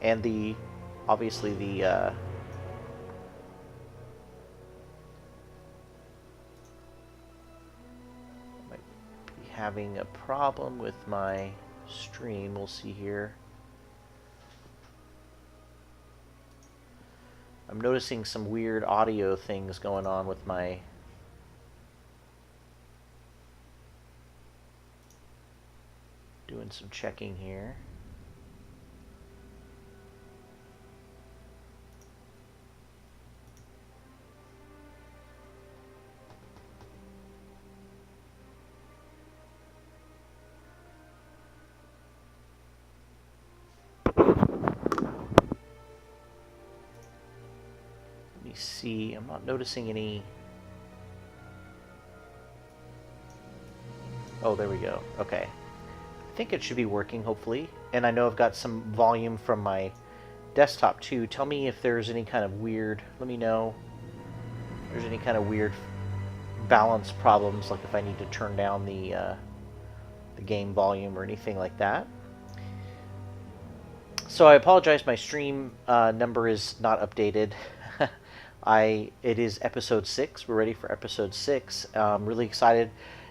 and the obviously the might be having a problem with my stream. We'll see here. I'm noticing some weird audio things going on with my doing some checking here. Let me see. I'm not noticing any. Oh, there we go. Okay. I think it should be working, hopefully. And I know I've got some volume from my desktop, too. Tell me if there's any kind of weird... Let me know if there's any kind of weird balance problems, like if I need to turn down the game volume or anything like that. So I apologize, my stream number is not updated. It is episode 6. We're ready for episode 6. I'm really excited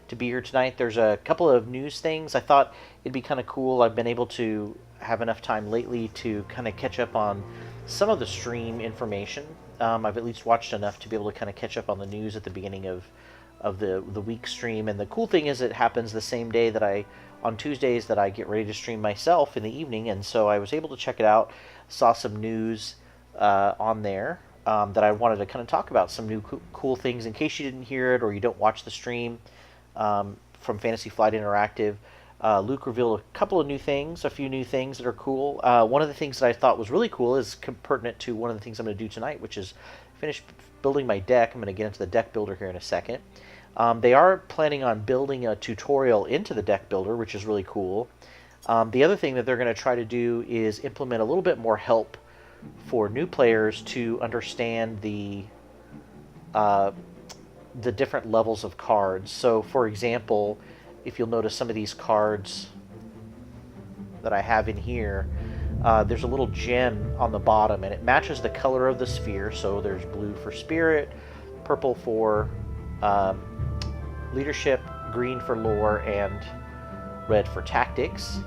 to be here tonight. There's a couple of news things. I thought it'd be kind of cool. I've been able to have enough time lately to kind of catch up on some of the stream information. I've at least watched enough to be able to kind of catch up on the news at the beginning of the week stream. And the cool thing is it happens the same day that on Tuesdays that I get ready to stream myself in the evening. And so I was able to check it out, saw some news on there that I wanted to kind of talk about, some new cool things in case you didn't hear it or you don't watch the stream. From Fantasy Flight Interactive. Luke revealed a couple of new things, a few new things that are cool. One of the things that I thought was really cool is pertinent to one of the things I'm going to do tonight, which is finish building my deck. I'm going to get into the deck builder here in a second. They are planning on building a tutorial into the deck builder, which is really cool. The other thing that they're going to try to do is implement a little bit more help for new players to understand the different levels of cards. So, for example, if you'll notice some of these cards that I have in here, there's a little gem on the bottom, and it matches the color of the sphere. So there's blue for spirit, purple for leadership, green for lore, and red for tactics.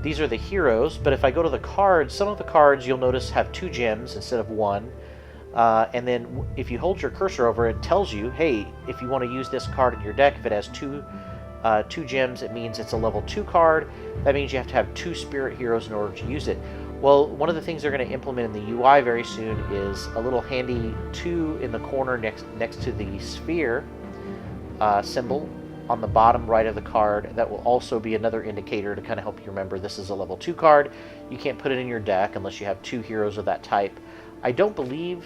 These are the heroes, but if I go to the cards, some of the cards you'll notice have 2 gems instead of 1. And then if you hold your cursor over it, tells you, hey, if you want to use this card in your deck, if it has two gems, it means it's a level 2 card. That means you have to have 2 spirit heroes in order to use it. Well, one of the things they're going to implement in the UI very soon is a little handy 2 in the corner next to the sphere symbol on the bottom right of the card. That will also be another indicator to kind of help you remember this is a level 2 card. You can't put it in your deck unless you have 2 heroes of that type. I don't believe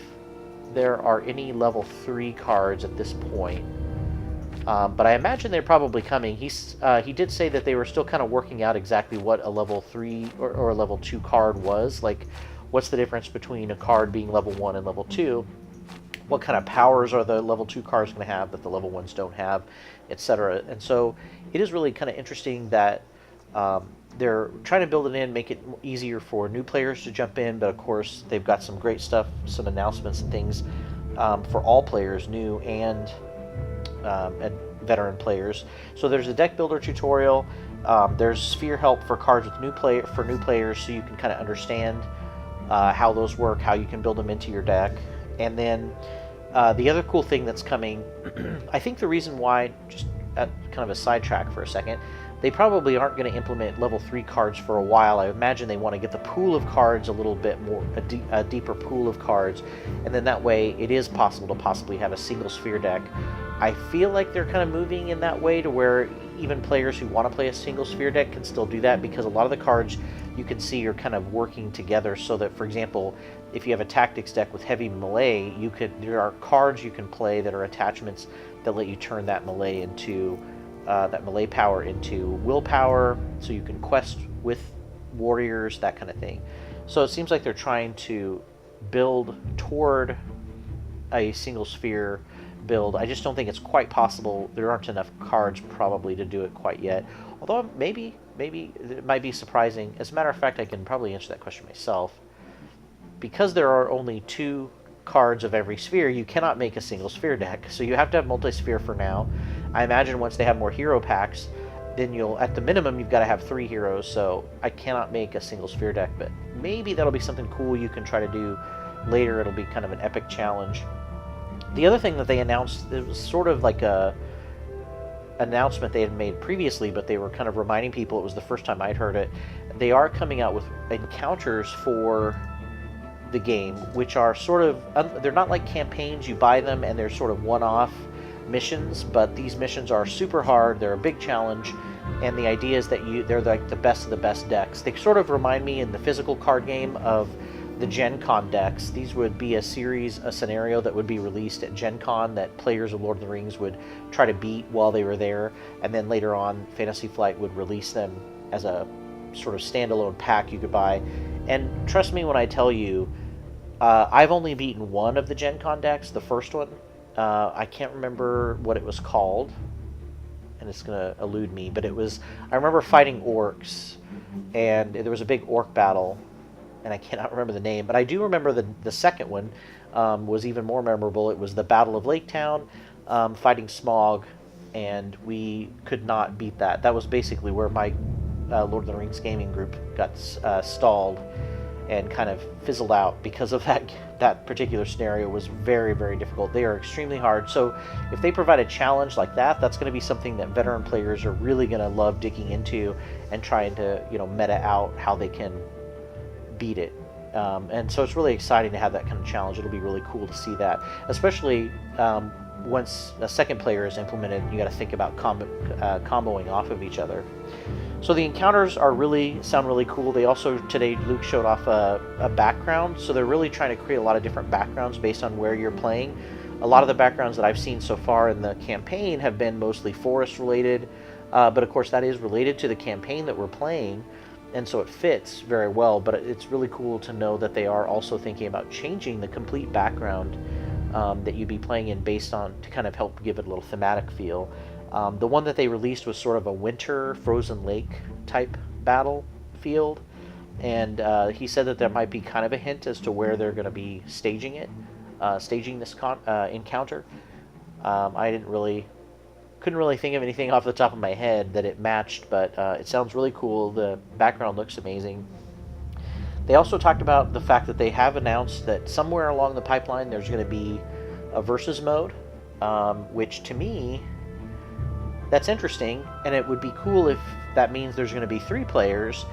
there are any level 3 cards at this point, but I imagine they're probably coming. He did say that they were still kind of working out exactly what a level 3 or a level 2 card was. Like, what's the difference between a card being level 1 and level 2? What kind of powers are the level 2 cards going to have that the level 1s don't have, etc. And so it is really kind of interesting that they're trying to build it in, make it easier for new players to jump in, but of course they've got some great stuff, some announcements and things for all players, new and veteran players. So there's a deck builder tutorial. There's sphere help for cards with new players, so you can kind of understand how those work, how you can build them into your deck. And then the other cool thing that's coming, I think the reason why, just kind of a sidetrack for a second, they probably aren't going to implement level 3 cards for a while. I imagine they want to get the pool of cards a little bit more, a deeper pool of cards, and then that way it is possible to possibly have a single sphere deck. I feel like they're kind of moving in that way to where even players who want to play a single sphere deck can still do that, because a lot of the cards you can see are kind of working together, so that, for example, if you have a tactics deck with heavy melee, there are cards you can play that are attachments that let you turn that melee into that melee power into willpower, so you can quest with warriors, that kind of thing. So it seems like they're trying to build toward a single sphere build. I just don't think it's quite possible. There aren't enough cards probably to do it quite yet. Although maybe maybe it might be surprising. As a matter of fact, I can probably answer that question myself. Because there are only 2 cards of every sphere, you cannot make a single sphere deck. So you have to have multi-sphere for now. I imagine once they have more hero packs, then at the minimum, you've got to have 3 heroes. So I cannot make a single sphere deck, but maybe that'll be something cool you can try to do later. It'll be kind of an epic challenge. The other thing that they announced, it was sort of like a announcement they had made previously, but they were kind of reminding people, it was the first time I'd heard it. They are coming out with encounters for the game, which are sort of, they're not like campaigns, you buy them and they're sort of one-off missions, but these missions are super hard, they're a big challenge, and the idea is that they're like the best of the best decks. They sort of remind me in the physical card game of the Gen Con decks. These would be a scenario that would be released at Gen Con that players of Lord of the Rings would try to beat while they were there, and then later on Fantasy Flight would release them as a sort of standalone pack you could buy. And trust me when I tell you, I've only beaten one of the Gen Con decks, the first one. I can't remember what it was called, and it's going to elude me, but I remember fighting orcs, and there was a big orc battle, and I cannot remember the name, but I do remember the second one was even more memorable. It was the Battle of Lake Town, fighting Smog, and we could not beat that. That was basically where my Lord of the Rings gaming group got stalled and kind of fizzled out because of that particular scenario. Was very, very difficult. They are extremely hard. So if they provide a challenge like that, that's going to be something that veteran players are really going to love digging into and trying to, meta out how they can beat it. And so it's really exciting to have that kind of challenge. It'll be really cool to see that, especially once a second player is implemented. You got to think about comboing off of each other. So the encounters sound really cool. They also, today, Luke showed off a background. So they're really trying to create a lot of different backgrounds based on where you're playing. A lot of the backgrounds that I've seen so far in the campaign have been mostly forest related. But of course that is related to the campaign that we're playing, and so it fits very well. But it's really cool to know that they are also thinking about changing the complete background that you'd be playing in based on, to kind of help give it a little thematic feel. The one that they released was sort of a winter frozen lake type battlefield, and he said that there might be kind of a hint as to where they're going to be staging this encounter. I couldn't really think of anything off the top of my head that it matched, but it sounds really cool. The background looks amazing. They also talked about the fact that they have announced that somewhere along the pipeline there's going to be a versus mode, which to me, that's interesting, and it would be cool if that means there's going to be 3 players.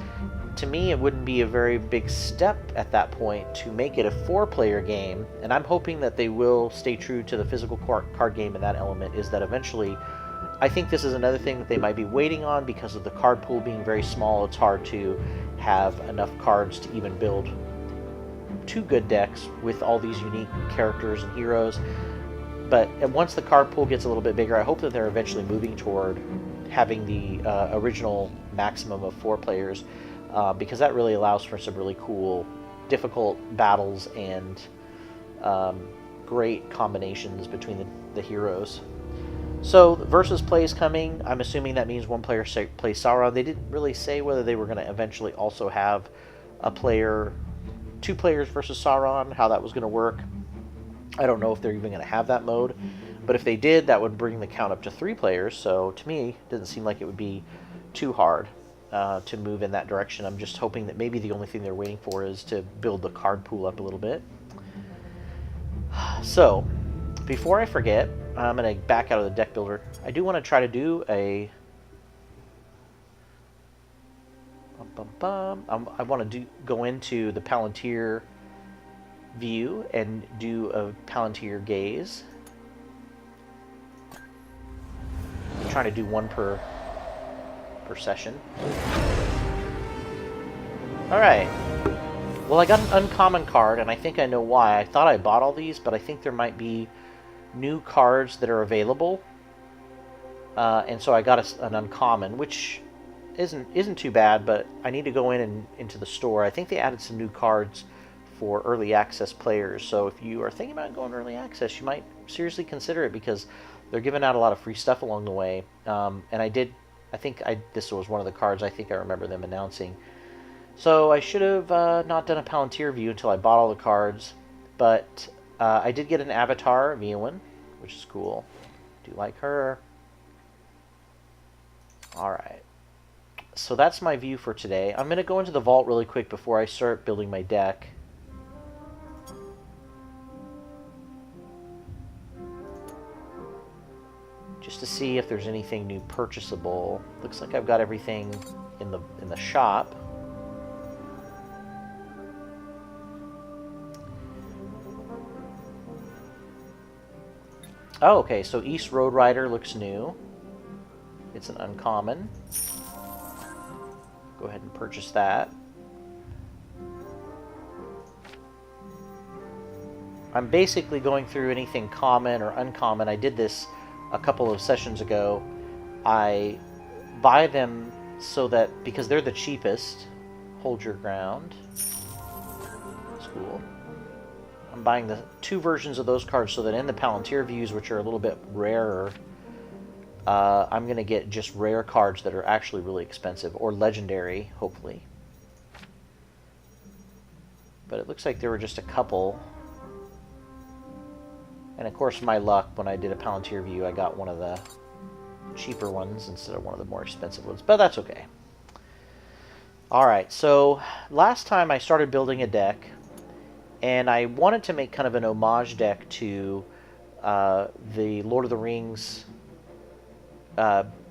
To me, it wouldn't be a very big step at that point to make it a 4-player game, and I'm hoping that they will stay true to the physical card game in that element, is that eventually, I think this is another thing that they might be waiting on because of the card pool being very small. It's hard to have enough cards to even build 2 good decks with all these unique characters and heroes. But once the card pool gets a little bit bigger, I hope that they're eventually moving toward having the original maximum of 4 players, because that really allows for some really cool, difficult battles and great combinations between the heroes. So versus play is coming. I'm assuming that means one player plays Sauron. They didn't really say whether they were going to eventually also have 2 players versus Sauron, how that was going to work. I don't know if they're even going to have that mode, but if they did, that would bring the count up to 3 players. So to me, it doesn't seem like it would be too hard to move in that direction. I'm just hoping that maybe the only thing they're waiting for is to build the card pool up a little bit. So before I forget, I'm going to back out of the deck builder. I do want to try to do a... I want to go into the Palantir view and do a Palantir gaze. I'm trying to do 1 per session. Alright. Well, I got an uncommon card, and I think I know why. I thought I bought all these, but I think there might be new cards that are available. And so I got an uncommon, which isn't too bad, but I need to go into the store. I think they added some new cards for early access players. So if you are thinking about going early access, you might seriously consider it, because they're giving out a lot of free stuff along the way. And I this was one of the cards I think I remember them announcing. So I should have not done a Palantir view until I bought all the cards, but I did get an avatar of Eowyn, which is cool. Do like her. Alright. So that's my view for today. I'm going to go into the vault really quick before I start building my deck. Just to see if there's anything new purchasable. Looks like I've got everything in the shop. Oh, okay, so East Road Rider looks new. It's an uncommon. Go ahead and purchase that. I'm basically going through anything common or uncommon. I did this a couple of sessions ago. I buy them so that, because they're the cheapest. Hold your ground. That's cool. I'm buying the 2 versions of those cards so that in the Palantir views, which are a little bit rarer, I'm going to get just rare cards that are actually really expensive, or legendary, hopefully. But it looks like there were just a couple. And of course, my luck, when I did a Palantir view, I got one of the cheaper ones instead of one of the more expensive ones. But that's okay. Alright, so last time I started building a deck, and I wanted to make kind of an homage deck to the Lord of the Rings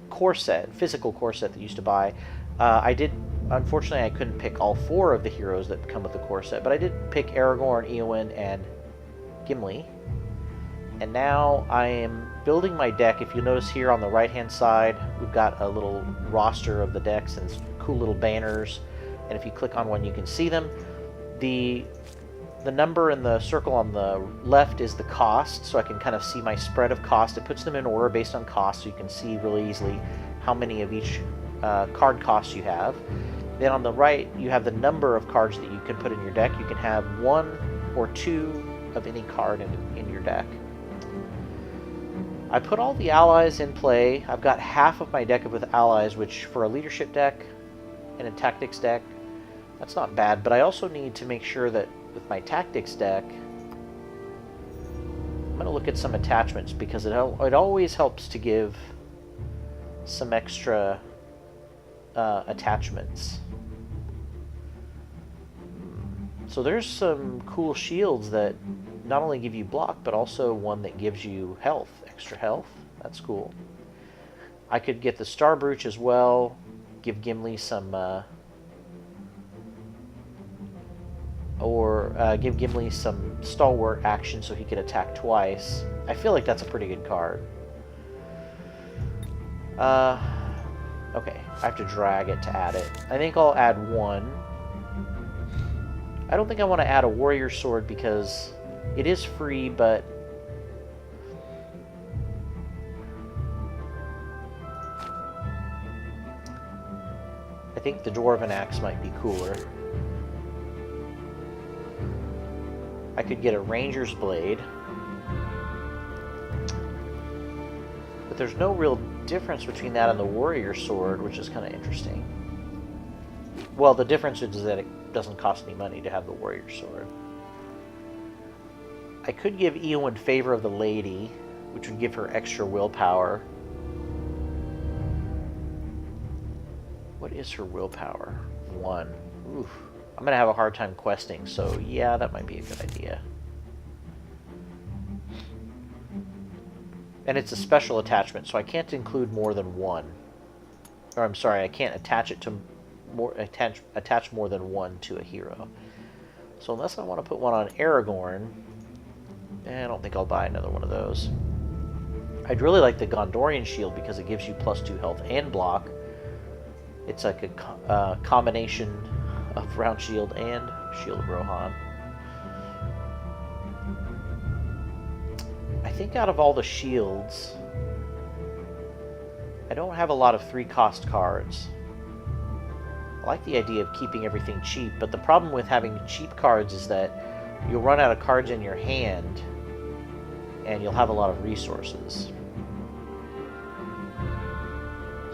core set, physical core set that you used to buy. Unfortunately, I couldn't pick all 4 of the heroes that come with the core set, but I did pick Aragorn, Eowyn, and Gimli. And now I am building my deck. If you notice here on the right-hand side, we've got a little roster of the decks and cool little banners. And if you click on one, you can see them. The number in the circle on the left is the cost, so I can kind of see my spread of cost. It puts them in order based on cost, so you can see really easily how many of each card cost you have. Then on the right, you have the number of cards that you can put in your deck. You can have 1 or 2 of any card in your deck. I put all the allies in play. I've got half of my deck with allies, which for a leadership deck and a tactics deck, that's not bad. But I also need to make sure that with my tactics deck, I'm going to look at some attachments, because it always helps to give some extra attachments. So there's some cool shields that not only give you block, but also one that gives you health, extra health. That's cool. I could get the Star Brooch as well, give Gimli some give Gimli some stalwart action so he could attack twice. I feel like that's a pretty good card. Okay, I have to drag it to add it. I think I'll add 1. I don't think I want to add a warrior sword because it is free, but I think the dwarven axe might be cooler. I could get a ranger's blade, but there's no real difference between that and the warrior sword, which is kind of interesting. Well, the difference is that it doesn't cost any money to have the warrior sword. I could give Eowyn Favor of the Lady, which would give her extra willpower. What is her willpower? 1. Oof. I'm going to have a hard time questing, so yeah, that might be a good idea. And it's a special attachment, so I can't include more than 1. Or I'm sorry, I can't attach it to attach more than 1 to a hero. So unless I want to put one on Aragorn, I don't think I'll buy another one of those. I'd really like the Gondorian shield because it gives you +2 health and block. It's like a combination of Round Shield and Shield of Rohan. I think out of all the shields, I don't have a lot of 3-cost cards. I like the idea of keeping everything cheap, but the problem with having cheap cards is that you'll run out of cards in your hand and you'll have a lot of resources.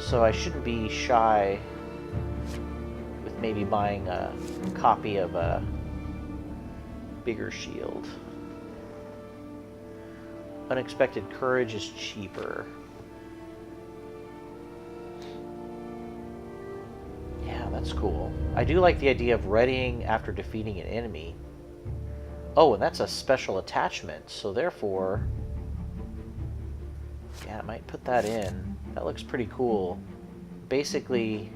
So I shouldn't be shy with maybe buying a copy of a bigger shield. Unexpected courage is cheaper. Yeah, that's cool. I do like the idea of readying after defeating an enemy. Oh, and that's a special attachment, so therefore... yeah, I might put that in. That looks pretty cool. Basically,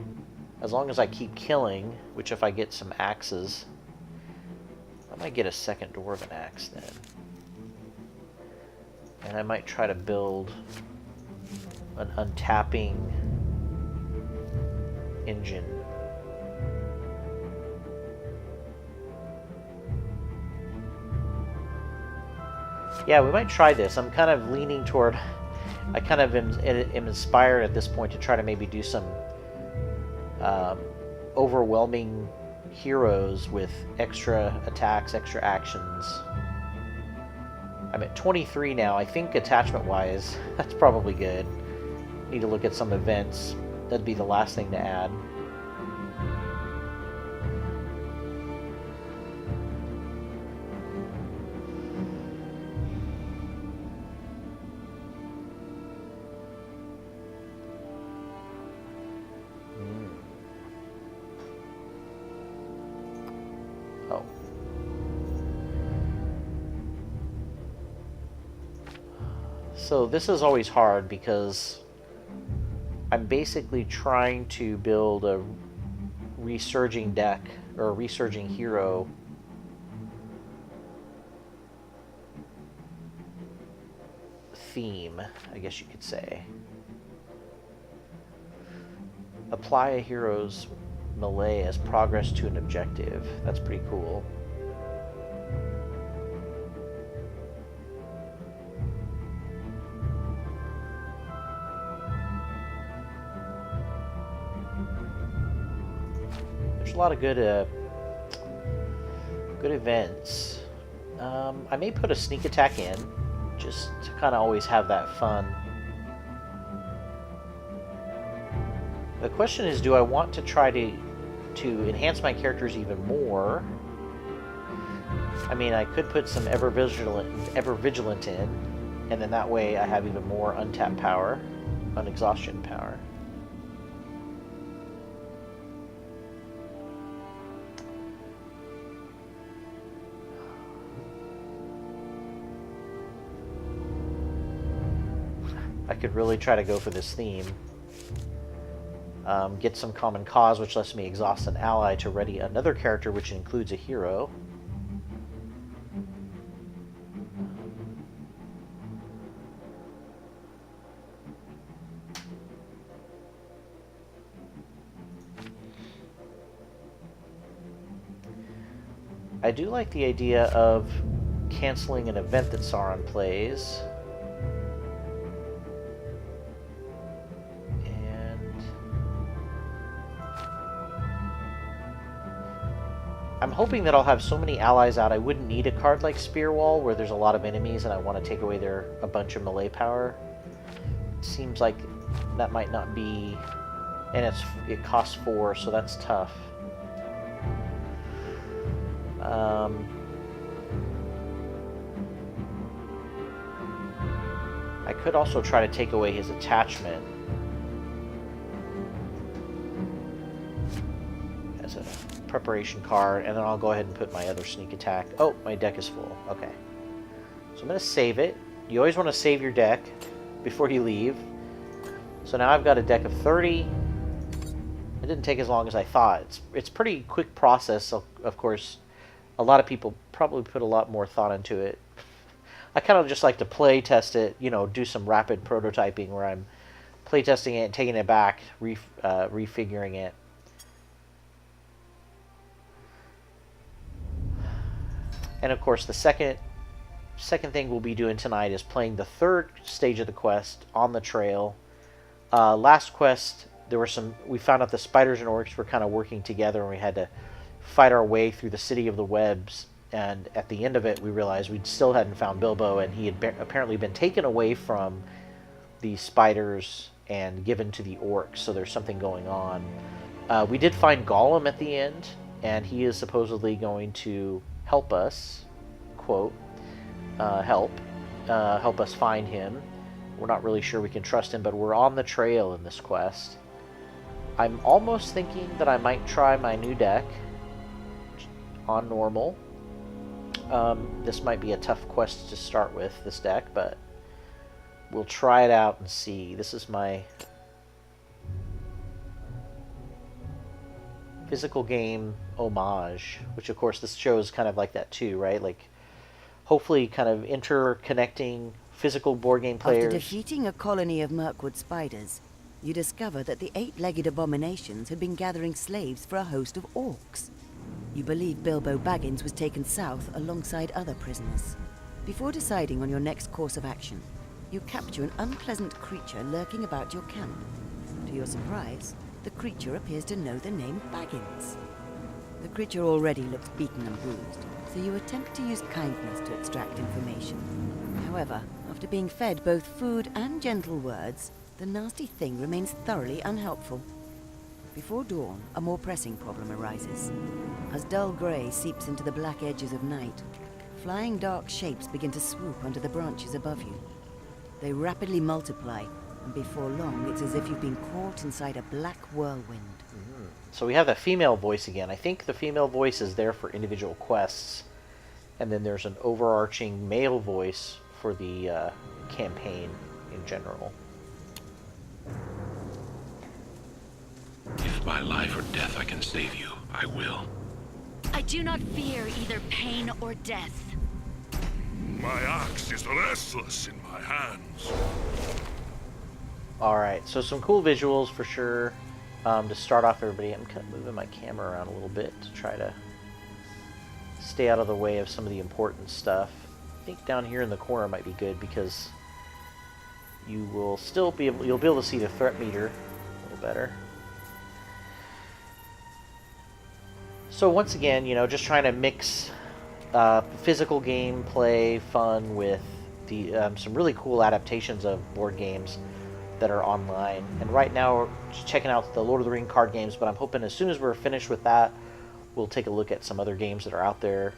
as long as I keep killing, which if I get some axes... I might get a second dwarven axe then. And I might try to build an untapping engine. Yeah, we might try this. I'm kind of leaning toward... I kind of am inspired at this point to try to maybe do some overwhelming heroes with extra attacks, extra actions. I'm at 23 now. I think attachment-wise, that's probably good. Need to look at some events. That'd be the last thing to add. So this is always hard because I'm basically trying to build a resurging deck or a resurging hero theme, I guess you could say. Apply a hero's melee as progress to an objective. That's pretty cool. A lot of good events. I may put a sneak attack in, just to kind of always have that fun. The question is, do I want to try to enhance my characters even more? I mean, I could put some ever vigilant in, and then that way I have even more untapped power, unexhaustion power. I could really try to go for this theme. Get some common cause, which lets me exhaust an ally to ready another character, which includes a hero. I do like the idea of canceling an event that Sauron plays. I'm hoping that I'll have so many allies out I wouldn't need a card like Spear Wall where there's a lot of enemies and I want to take away a bunch of melee power. It seems like that might not be... and it costs 4, so that's tough. I could also try to take away his attachment as a preparation card, and then I'll go ahead and put my other sneak attack. Oh, my deck is full. Okay. So I'm going to save it. You always want to save your deck before you leave. So now I've got a deck of 30. It didn't take as long as I thought. It's pretty quick process, so of course a lot of people probably put a lot more thought into it. I kind of just like to play test it, you know, do some rapid prototyping where I'm play testing it, taking it back, refiguring it. And of course, the second thing we'll be doing tonight is playing the third stage of the quest on the trail. Last quest, we found out the spiders and orcs were kind of working together, and we had to fight our way through the city of the webs. And at the end of it, we realized we still hadn't found Bilbo, and he had apparently been taken away from the spiders and given to the orcs, so there's something going on. We did find Gollum at the end, and he is supposedly going to help us, quote, help us find him. We're not really sure we can trust him, but we're on the trail in this quest. I'm almost thinking that I might try my new deck on normal. This might be a tough quest to start with, this deck, but we'll try it out and see. This is my physical game homage, which of course this show is kind of like that too, right? Like, hopefully kind of interconnecting physical board game players. After defeating a colony of Mirkwood spiders, you discover that the 8-legged abominations had been gathering slaves for a host of orcs. You believe Bilbo Baggins was taken south alongside other prisoners. Before deciding on your next course of action, you capture an unpleasant creature lurking about your camp. To your surprise, the creature appears to know the name Baggins. The creature already looks beaten and bruised, so you attempt to use kindness to extract information. However, after being fed both food and gentle words, the nasty thing remains thoroughly unhelpful. Before dawn, a more pressing problem arises. As dull grey seeps into the black edges of night, flying dark shapes begin to swoop onto the branches above you. They rapidly multiply, and before long, it's as if you've been caught inside a black whirlwind. So we have a female voice again. I think the female voice is there for individual quests, and then there's an overarching male voice for the campaign in general. If by life or death I can save you, I will. I do not fear either pain or death. My axe is restless in my hands. Alright, so some cool visuals for sure. To start off, everybody, I'm kind of moving my camera around a little bit to try to stay out of the way of some of the important stuff. I think down here in the corner might be good because you will still be able, you'll be able to see the threat meter a little better. So once again, just trying to mix physical gameplay fun with the some really cool adaptations of board games that are online. And right now we're just checking out the Lord of the Rings card games, but I'm hoping as soon as we're finished with that, we'll take a look at some other games that are out there.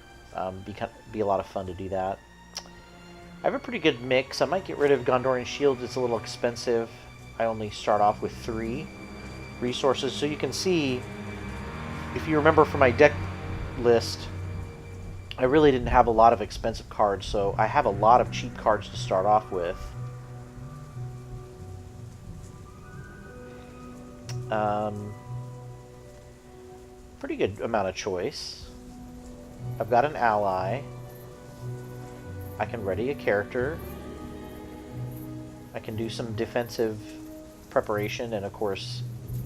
Be a lot of fun to do that. I have a pretty good mix. I might get rid of Gondorian Shield. It's a little expensive. I only start off with 3 resources. So you can see, if you remember from my deck list, I really didn't have a lot of expensive cards, so I have a lot of cheap cards to start off with. Pretty good amount of choice. I've got an ally. I can ready a character. I can do some defensive preparation and, of course,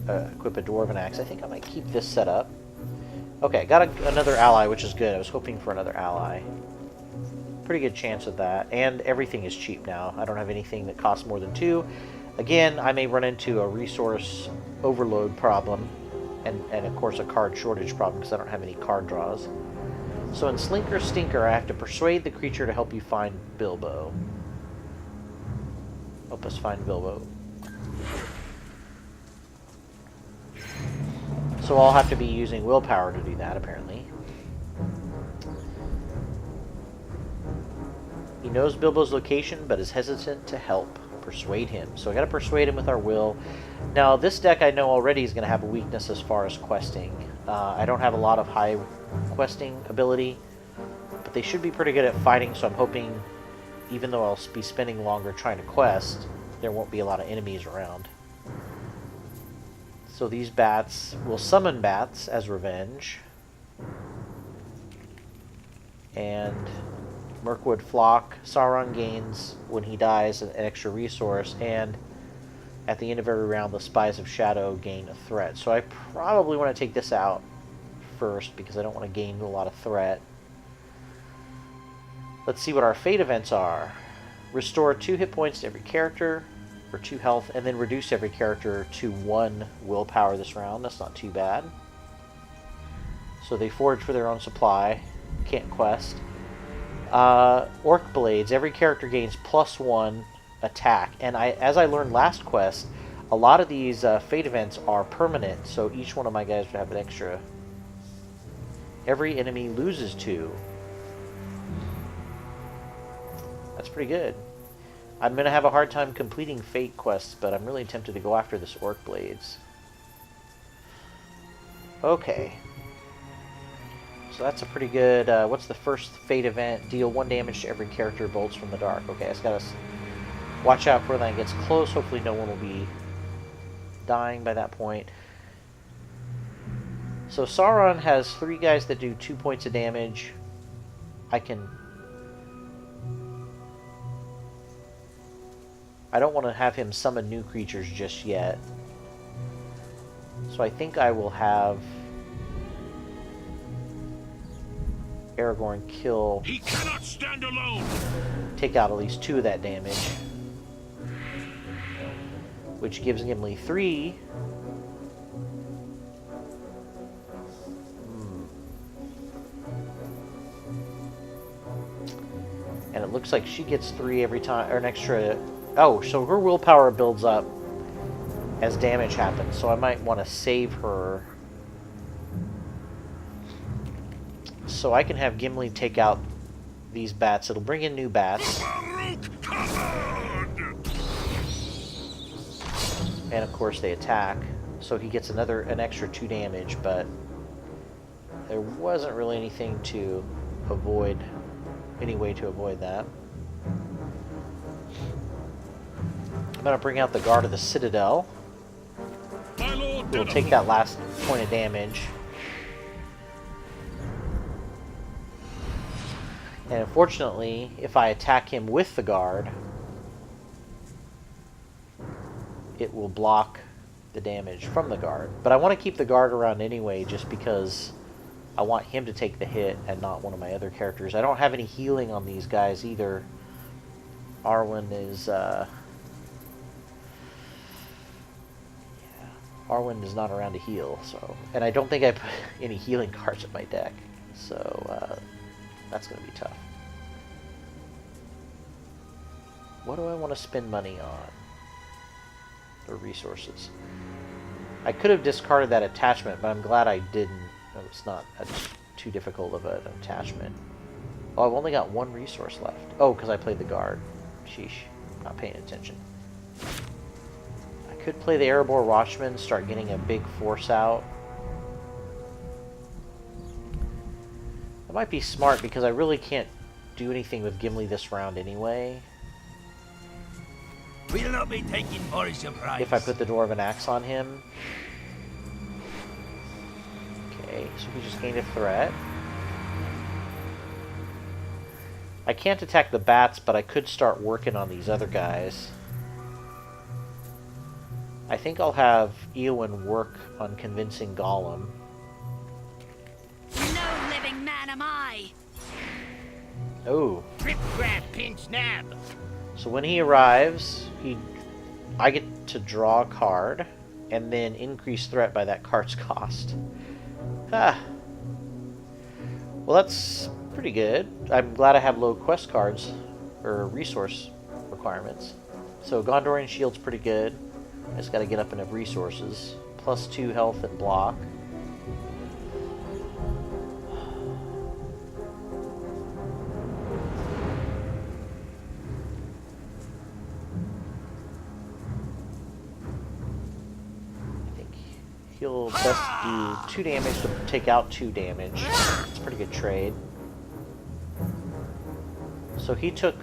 equip a Dwarven Axe. I think I might keep this set up. Okay, got another ally, which is good. I was hoping for another ally. Pretty good chance of that. And everything is cheap now. I don't have anything that costs more than 2. Again, I may run into a resource overload problem and of course a card shortage problem because I don't have any card draws. So in Slinker Stinker, I have to persuade the creature to help you find Bilbo. Help us find Bilbo. So I'll have to be using willpower to do that, apparently. He knows Bilbo's location, but is hesitant to help. Persuade him. So I gotta persuade him with our will. Now, this deck I know already is going to have a weakness as far as questing. I don't have a lot of high questing ability, but they should be pretty good at fighting, so I'm hoping, even though I'll be spending longer trying to quest, there won't be a lot of enemies around. So these bats will summon bats as revenge. And Mirkwood Flock, Sauron gains, when he dies, an extra resource, and at the end of every round, the Spies of Shadow gain a threat. So I probably want to take this out first, because I don't want to gain a lot of threat. Let's see what our fate events are. Restore 2 hit points to every character, or 2 health, and then reduce every character to 1 willpower this round. That's not too bad. So they forage for their own supply. Can't quest. Orc Blades. Every character gains +1 attack. And as I learned last quest, A lot of these fate events are permanent, so each one of my guys would have an extra. Every enemy loses 2. That's pretty good. I'm going to have a hard time completing fate quests, but I'm really tempted to go after this Orc Blades. Okay. So that's a pretty good... what's the first fate event? Deal 1 damage to every character bolts from the dark. Okay, I just got to watch out for that gets close. Hopefully no one will be dying by that point. So Sauron has 3 guys that do 2 points of damage. I don't want to have him summon new creatures just yet. So I think I will have Aragorn kill... He cannot stand alone! Take out at least 2 of that damage. Which gives Gimli 3. And it looks like she gets 3 every time, or an extra... Oh, so her willpower builds up as damage happens, so I might want to save her. So I can have Gimli take out these bats. It'll bring in new bats. And of course they attack. So he gets an extra 2 damage, but there wasn't really anything to avoid, any way to avoid that. I'm going to bring out the Guard of the Citadel. We'll take that last point of damage. And unfortunately, if I attack him with the Guard, it will block the damage from the Guard. But I want to keep the Guard around anyway, just because I want him to take the hit and not one of my other characters. I don't have any healing on these guys either. Arwen is... Arwen is not around to heal, so... And I don't think I put any healing cards in my deck, so that's going to be tough. What do I want to spend money on? Or resources. I could have discarded that attachment, but I'm glad I didn't. It's not too difficult of an attachment. Oh, I've only got 1 resource left. Oh, because I played the Guard. Sheesh. Not paying attention. Could play the Erebor Watchman, start getting a big force out. That might be smart because I really can't do anything with Gimli this round anyway. We'll not be taking for surprise. If I put the Dwarven Axe on him. Okay, so he just gained a threat. I can't attack the bats, but I could start working on these other guys. I think I'll have Eowyn work on convincing Gollum. No living man am I! Oh. Rip, grab, pinch, nab. So when he arrives, I get to draw a card, and then increase threat by that card's cost. Ah. Well, that's pretty good. I'm glad I have low quest cards, or resource requirements. So Gondorian Shield's pretty good. I just gotta get up enough resources. +2 health and block. I think he'll best do 2 damage to take out 2 damage. It's a pretty good trade. So he took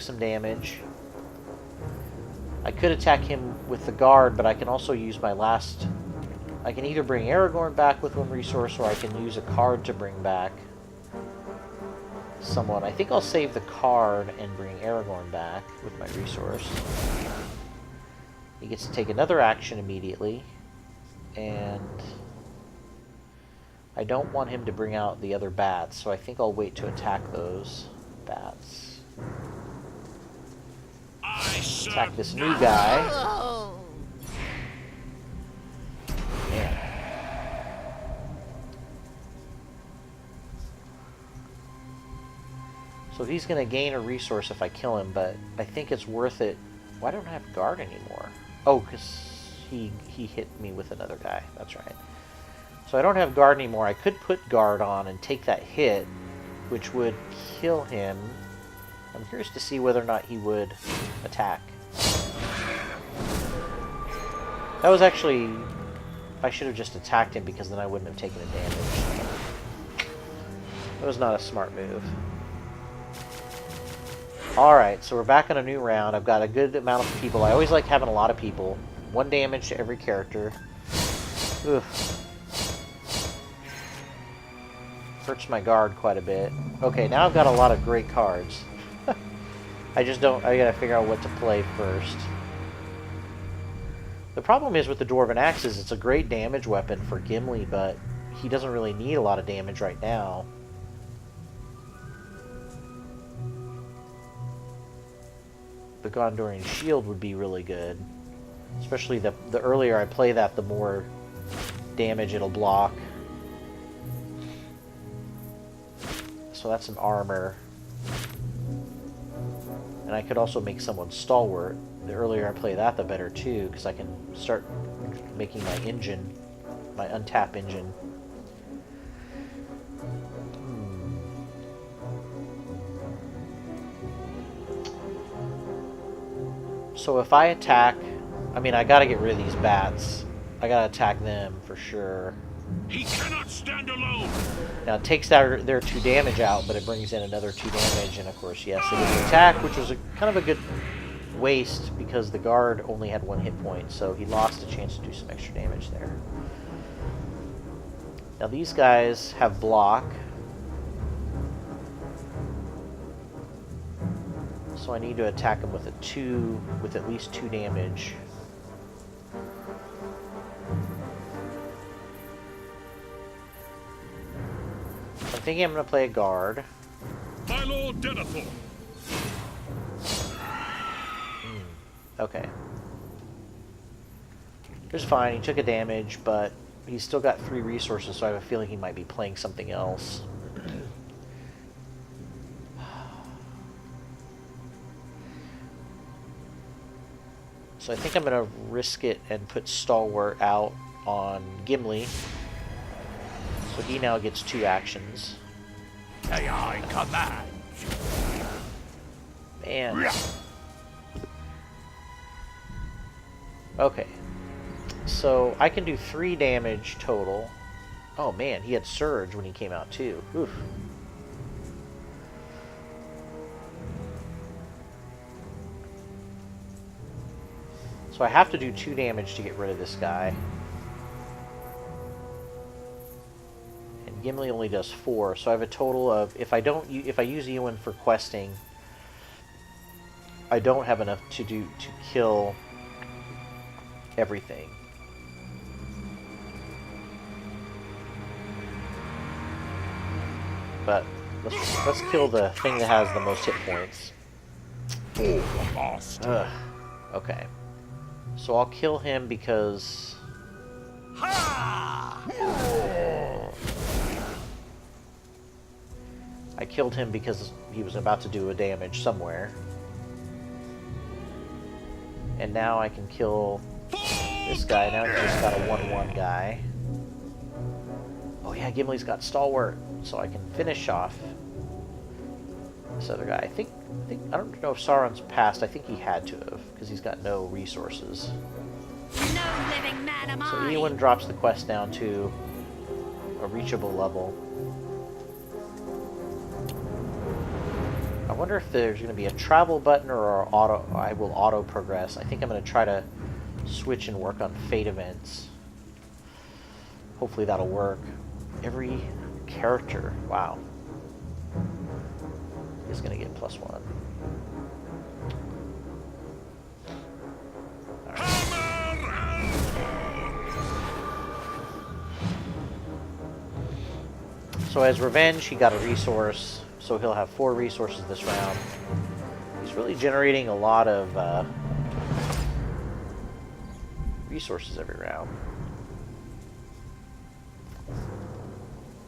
some damage. I could attack him with the Guard, but I can also use my last... I can either bring Aragorn back with 1 resource, or I can use a card to bring back someone. I think I'll save the card and bring Aragorn back with my resource. He gets to take another action immediately, and I don't want him to bring out the other bats, so I think I'll wait to attack those bats. Attack this new guy. Man. So he's going to gain a resource if I kill him, but I think it's worth it Why don't I have guard anymore? Oh, because he hit me with another guy. That's right. So I don't have guard anymore. I could put guard on and take that hit, which would kill him. I'm curious to see whether or not he would attack. That was actually... I should have just attacked him because then I wouldn't have taken the damage. That was not a smart move. Alright, so we're back on a new round. I've got a good amount of people. I always like having a lot of people. 1 damage to every character. Oof. Hurts my guard quite a bit. Okay, now I've got a lot of great cards. I gotta figure out what to play first. The problem is with the Dwarven Axes, it's a great damage weapon for Gimli, but he doesn't really need a lot of damage right now. The Gondorian Shield would be really good. Especially the earlier I play that, the more damage it'll block. So that's an armor. And I could also make someone stalwart. The earlier I play that, the better too, because I can start making my engine, my untap engine. So if I attack, I mean, I gotta get rid of these bats. I gotta attack them for sure. He cannot stand alone. Now it takes their 2 damage out, but it brings in another 2 damage, and of course, yes, it is attack, which was kind of a good waste because the guard only had 1 hit point, so he lost a chance to do some extra damage there. Now these guys have block, so I need to attack them with with at least 2 damage. I'm thinking I'm going to play a guard. My Lord Denethor. Okay. It's fine, he took a damage, but he's still got 3 resources, so I have a feeling he might be playing something else. So I think I'm going to risk it and put Stalwart out on Gimli. So he now gets 2 actions. May I command? Man. Okay. So I can do 3 damage total. Oh man, he had Surge when he came out too. Oof. So I have to do 2 damage to get rid of this guy. And Gimli only does 4, so I have a total of, if I use Eowyn for questing, I don't have enough to kill everything. But let's kill the thing that has the most hit points. Ugh. Okay. So I'll kill him because... I killed him because he was about to do a damage somewhere. And now I can kill this guy. Now he's just got a 1-1 guy. Oh yeah, Gimli's got Stalwart, so I can finish off this other guy. I don't know if Sauron's passed. I think he had to have, because he's got no resources. No living man am So I. Eowyn drops the quest down to a reachable level. I wonder if there's going to be a travel button or I will auto progress. I think I'm going to try to switch and work on fate events. Hopefully that'll work. Every character, wow, is going to get +1. So as revenge, he got a resource, so he'll have 4 resources this round. He's really generating a lot of resources every round.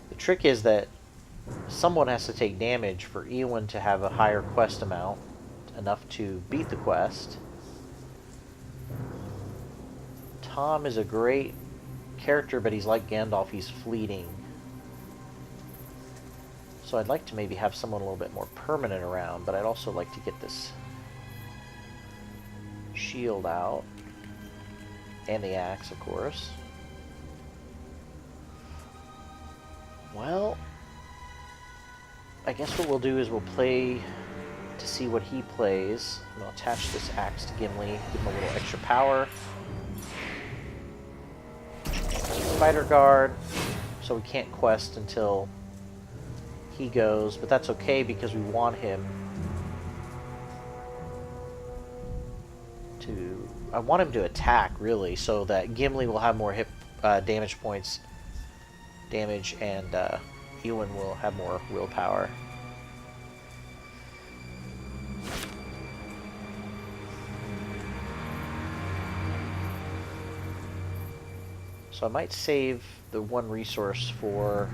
The trick is that someone has to take damage for Eowyn to have a higher quest amount, enough to beat the quest. Tom is a great character, but he's like Gandalf, he's fleeting. So I'd like to maybe have someone a little bit more permanent around, but I'd also like to get this shield out. And the axe, of course. Well, I guess what we'll do is we'll play to see what he plays. And I'll attach this axe to Gimli, give him a little extra power. Spider guard, so we can't quest until he goes, but that's okay because we want him to... I want him to attack, really, so that Gimli will have more hit damage points, and Ewan will have more willpower. So I might save the one resource for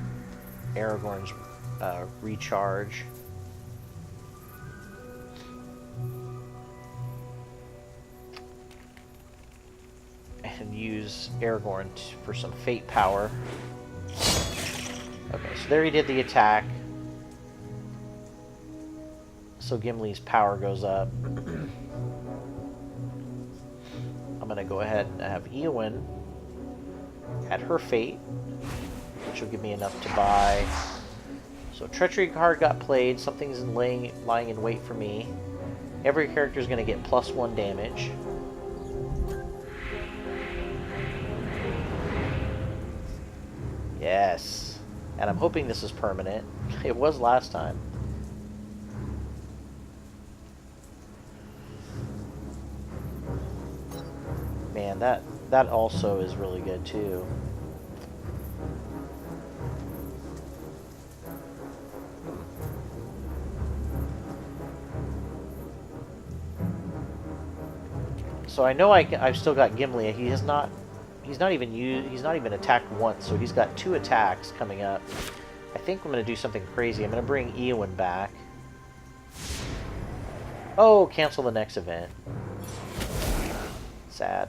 Aragorn's recharge. And use Aragorn for some fate power. Okay, so there he did the attack. So Gimli's power goes up. I'm going to go ahead and have Eowyn add her fate, which will give me enough to buy. So treachery card got played. Something's lying in wait for me. Every character is going to get +1 damage. Yes. And I'm hoping this is permanent. It was last time. Man, that also is really good too. So I know I've still got Gimli. He's not even attacked once, so he's got 2 attacks coming up. I think I'm going to do something crazy. I'm going to bring Eowyn back. Oh, cancel the next event. Sad.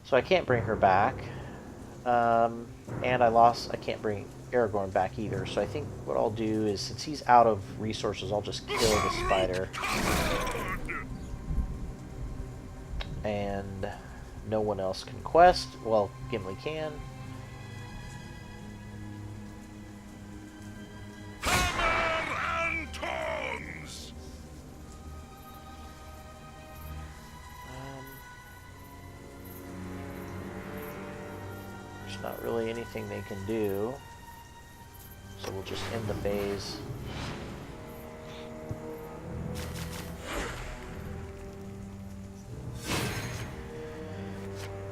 So I can't bring her back. And I can't bring Aragorn back either. So I think what I'll do is, since he's out of resources, I'll just kill the spider. And no one else can quest. Well, Gimli can. Hammer and tongs! There's not really anything they can do. So we'll just end the phase.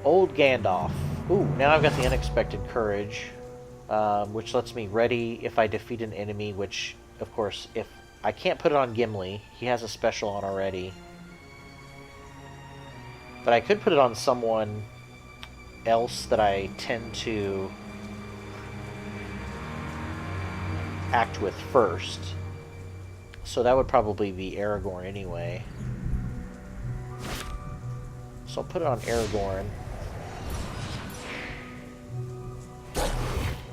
Old Gandalf. Ooh, now I've got the Unexpected Courage, which lets me ready if I defeat an enemy, which, of course, if I can't put it on Gimli, he has a special on already. But I could put it on someone else that I tend to act with first. So that would probably be Aragorn anyway. So I'll put it on Aragorn.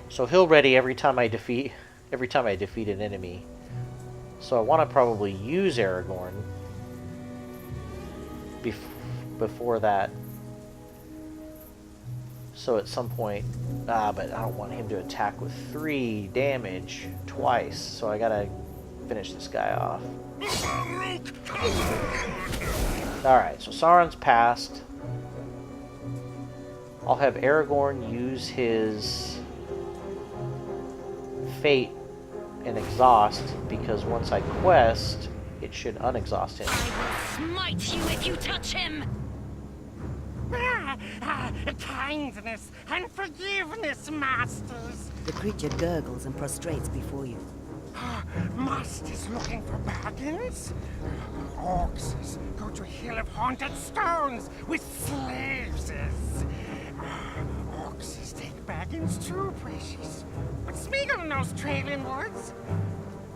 So he'll ready every time I defeat an enemy. So I want to probably use Aragorn before that. So at some point, but I don't want him to attack with 3 damage twice. So I gotta finish this guy off. Alright, so Sauron's passed. I'll have Aragorn use his fate and exhaust, because once I quest, it should unexhaust him. I will smite you if you touch him! Kindness and forgiveness, masters. The creature gurgles and prostrates before you. Masters looking for bargains? Orcs go to a hill of haunted stones with slaves. Orcs take bargains too, precious. But Smeagol knows trailing woods.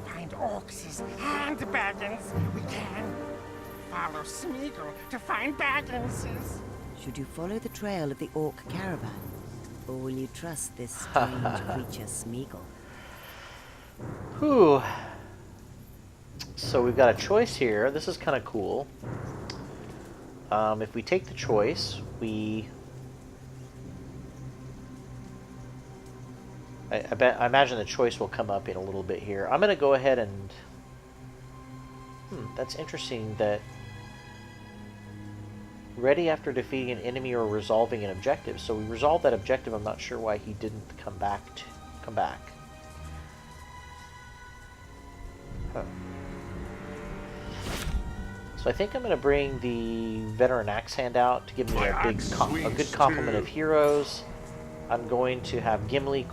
Find orcs and bargains. We can follow Smeagol to find bargains. Should you follow the trail of the orc caravan, or will you trust this strange creature Smeagol? Whew. So we've got a choice here. This is kind of cool. If we take the choice, I imagine the choice will come up in a little bit here. I'm going to go ahead and... that's interesting that... Ready after defeating an enemy or resolving an objective. So we resolved that objective. I'm not sure why he didn't come back. Huh. So I think I'm going to bring the veteran axe hand out to give me a good complement of heroes. I'm going to have Gimli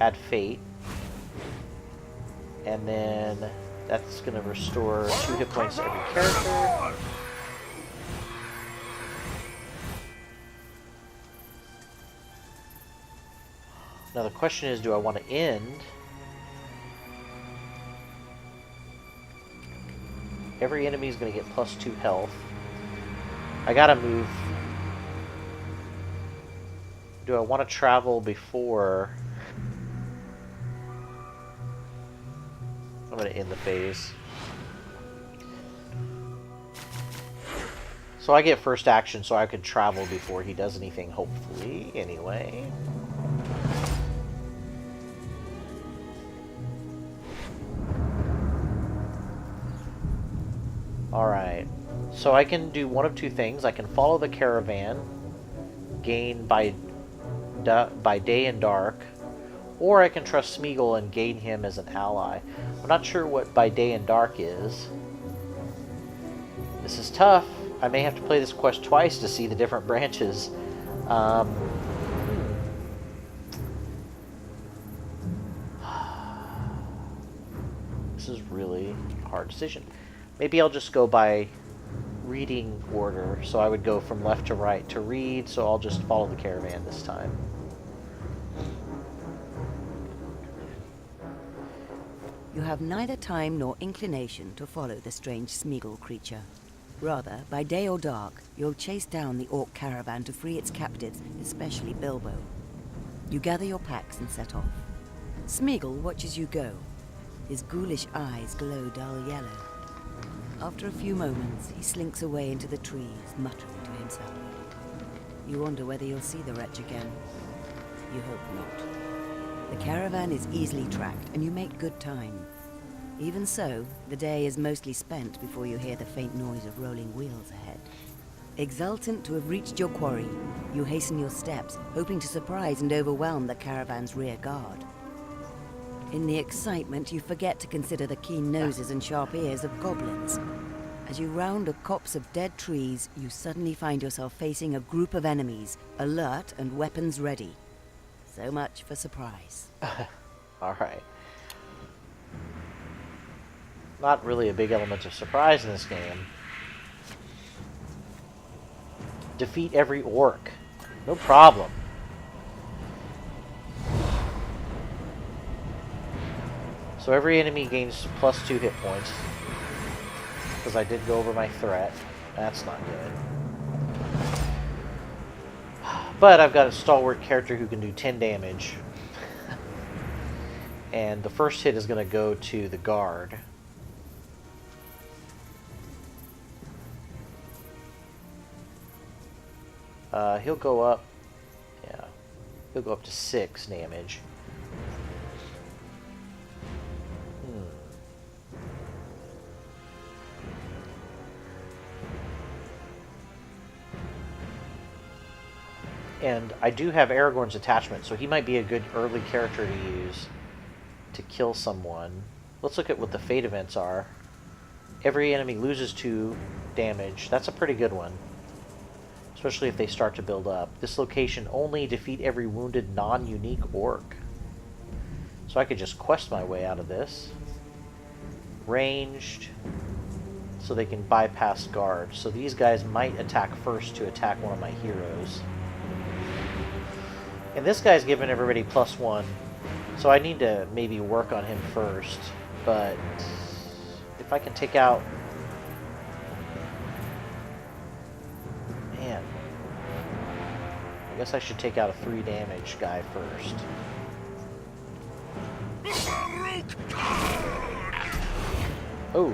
add fate, and then that's going to restore 2 hit points to every character. Now the question is, do I want to end? Every enemy is going to get +2 health. I gotta move. Do I want to travel before? I'm going to end the phase. So I get first action, so I could travel before he does anything, hopefully, anyway. Alright, so I can do one of two things. I can follow the caravan, gain by day and dark, or I can trust Smeagol and gain him as an ally. I'm not sure what by day and dark is. This is tough. I may have to play this quest twice to see the different branches. This is really a hard decision. Maybe I'll just go by reading order. So I would go from left to right to read, so I'll just follow the caravan this time. You have neither time nor inclination to follow the strange Smeagol creature. Rather, by day or dark, you'll chase down the orc caravan to free its captives, especially Bilbo. You gather your packs and set off. Smeagol watches you go. His ghoulish eyes glow dull yellow. After a few moments, he slinks away into the trees, muttering to himself. You wonder whether you'll see the wretch again. You hope not. The caravan is easily tracked, and you make good time. Even so, the day is mostly spent before you hear the faint noise of rolling wheels ahead. Exultant to have reached your quarry, you hasten your steps, hoping to surprise and overwhelm the caravan's rear guard. In the excitement, you forget to consider the keen noses and sharp ears of goblins. As you round a copse of dead trees, you suddenly find yourself facing a group of enemies, alert and weapons ready. So much for surprise. Alright. Not really a big element of surprise in this game. Defeat every orc. No problem. So every enemy gains +2 hit points. Because I did go over my threat. That's not good. But I've got a stalwart character who can do 10 damage. And the first hit is going to go to the guard. He'll go up... Yeah. He'll go up to 6 damage. And I do have Aragorn's attachment, so he might be a good early character to use to kill someone. Let's look at what the fate events are. Every enemy loses 2 damage. That's a pretty good one, especially if they start to build up. This location only defeat every wounded non-unique orc. So I could just quest my way out of this. Ranged, so they can bypass guards. So these guys might attack first to attack one of my heroes. And this guy's giving everybody +1, so I need to maybe work on him first. But if I can take out... Man, I guess I should take out a 3 damage guy first. Oh.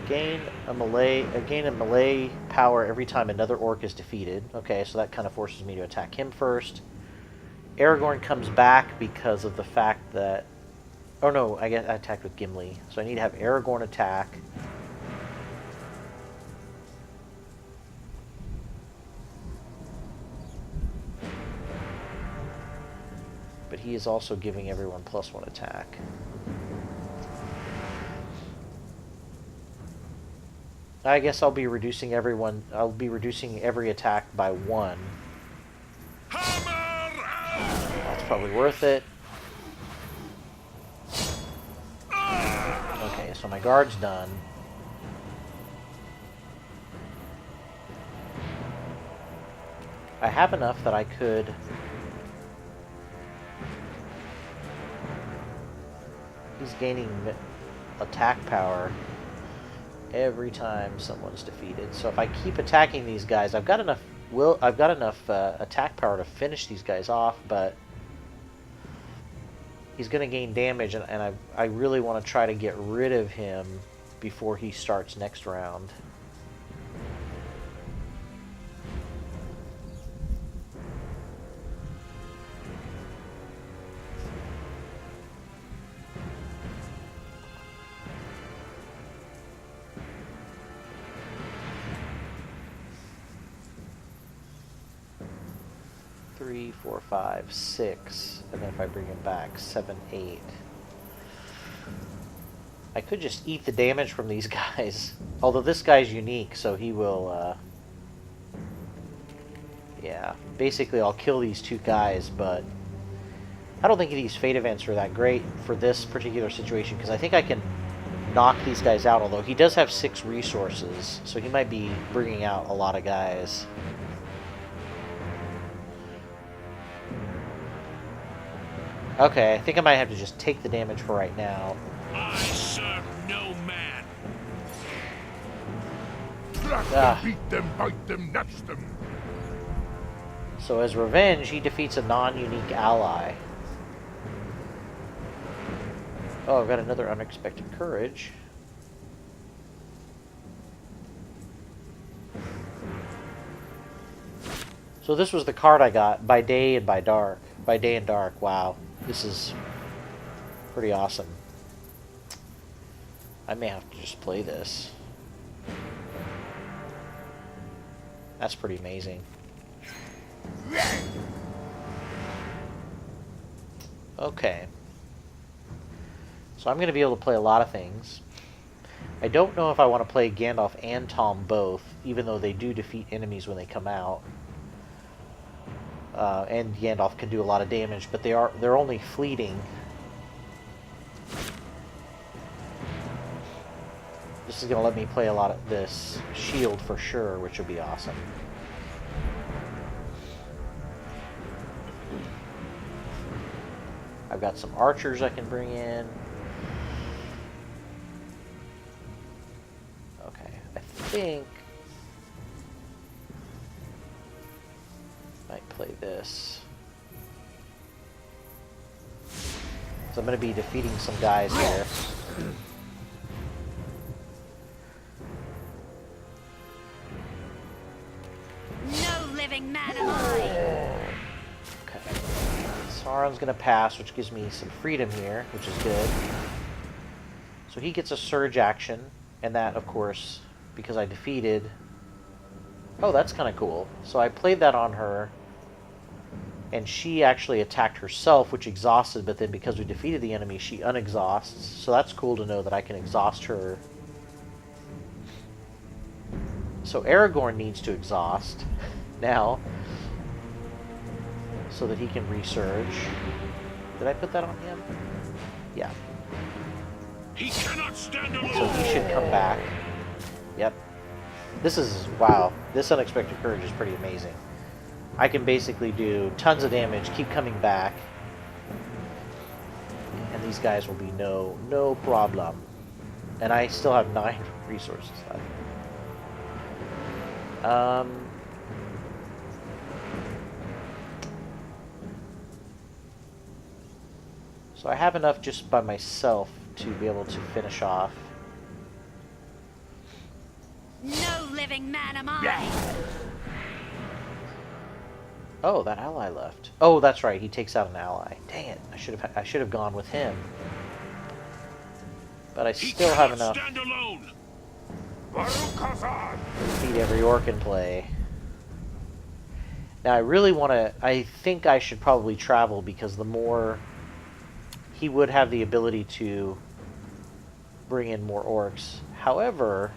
Gain a melee power every time another orc is defeated. Okay, so that kind of forces me to attack him first. Aragorn comes back because of the fact that... Oh no, I attacked with Gimli. So I need to have Aragorn attack. But he is also giving everyone +1 attack. I guess I'll be reducing every attack by 1. That's probably worth it. Okay, so my guard's done. I have enough that I could... He's gaining attack power every time someone's defeated. So if I keep attacking these guys, I've got enough attack power to finish these guys off, but he's going to gain damage, and I really want to try to get rid of him before he starts next round. Three, 4, 5, 6, and then if I bring him back, 7, 8. I could just eat the damage from these guys. Although this guy's unique, so he will, yeah, basically I'll kill these 2 guys, but I don't think these fate events are that great for this particular situation, because I think I can knock these guys out, although he does have 6 resources, so he might be bringing out a lot of guys. Okay, I think I might have to just take the damage for right now. I serve no man. Beat them, bite them, nudge them. So as revenge, he defeats a non-unique ally. Oh, I've got another unexpected courage. So this was the card I got, by day and by dark. By day and dark, wow. This is pretty awesome. I may have to just play this. That's pretty amazing. Okay. So I'm going to be able to play a lot of things. I don't know if I want to play Gandalf and Tom both, even though they do defeat enemies when they come out. And Gandalf can do a lot of damage, but they're only fleeting. This is going to let me play a lot of this shield for sure, which will be awesome. I've got some archers I can bring in. Okay, I think might play this. So I'm going to be defeating some guys here. No living man alive. Okay. Sauron's going to pass, which gives me some freedom here, which is good. So he gets a surge action, and that, of course, because I defeated... Oh, that's kind of cool. So I played that on her, and she actually attacked herself, which exhausted, but then because we defeated the enemy, she unexhausts. So that's cool to know that I can exhaust her. So Aragorn needs to exhaust now, so that he can resurge. Did I put that on him? Yeah. He cannot stand alone. So he should come back. Yep. This is, wow, this unexpected courage is pretty amazing. I can basically do tons of damage, keep coming back, and these guys will be no problem. And I still have 9 resources left. So I have enough just by myself to be able to finish off. No living man am I! Oh, that ally left. Oh, that's right. He takes out an ally. Dang it! I should have gone with him. But I He still have cannot enough stand alone. Barukazan! to beat every orc in play. Now I really want to. I think I should probably travel because the more he would have the ability to bring in more orcs. However,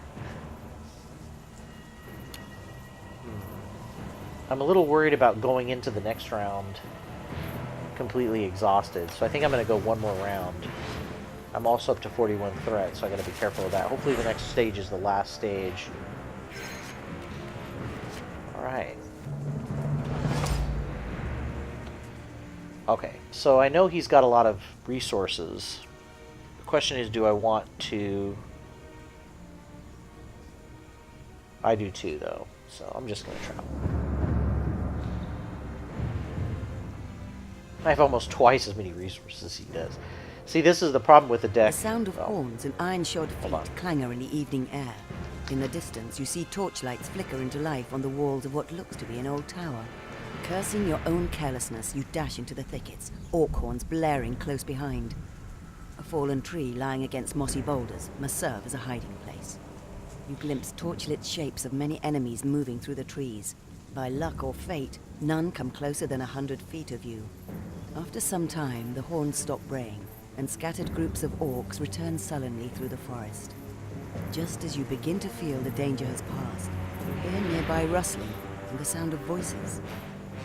I'm a little worried about going into the next round completely exhausted, so I think I'm going to go one more round. I'm also up to 41 threat, so I got to be careful of that. Hopefully the next stage is the last stage. Alright. Okay, so I know he's got a lot of resources. The question is, do I want to... I do too, though, so I'm just going to travel. I have almost twice as many resources as he does. See, this is the problem with the The deck. sound of Oh, horns and iron-shod Hold on. feet clangor in the evening air. In the distance, you see torchlights flicker into life on the walls of what looks to be an old tower. Cursing your own carelessness, you dash into the thickets, orc horns blaring close behind. A fallen tree lying against mossy boulders must serve as a hiding place. You glimpse torchlit shapes of many enemies moving through the trees. By luck or fate, none come closer than 100 feet of you. After some time, the horns stop braying, and scattered groups of orcs return sullenly through the forest. Just as you begin to feel the danger has passed, you hear nearby rustling and the sound of voices.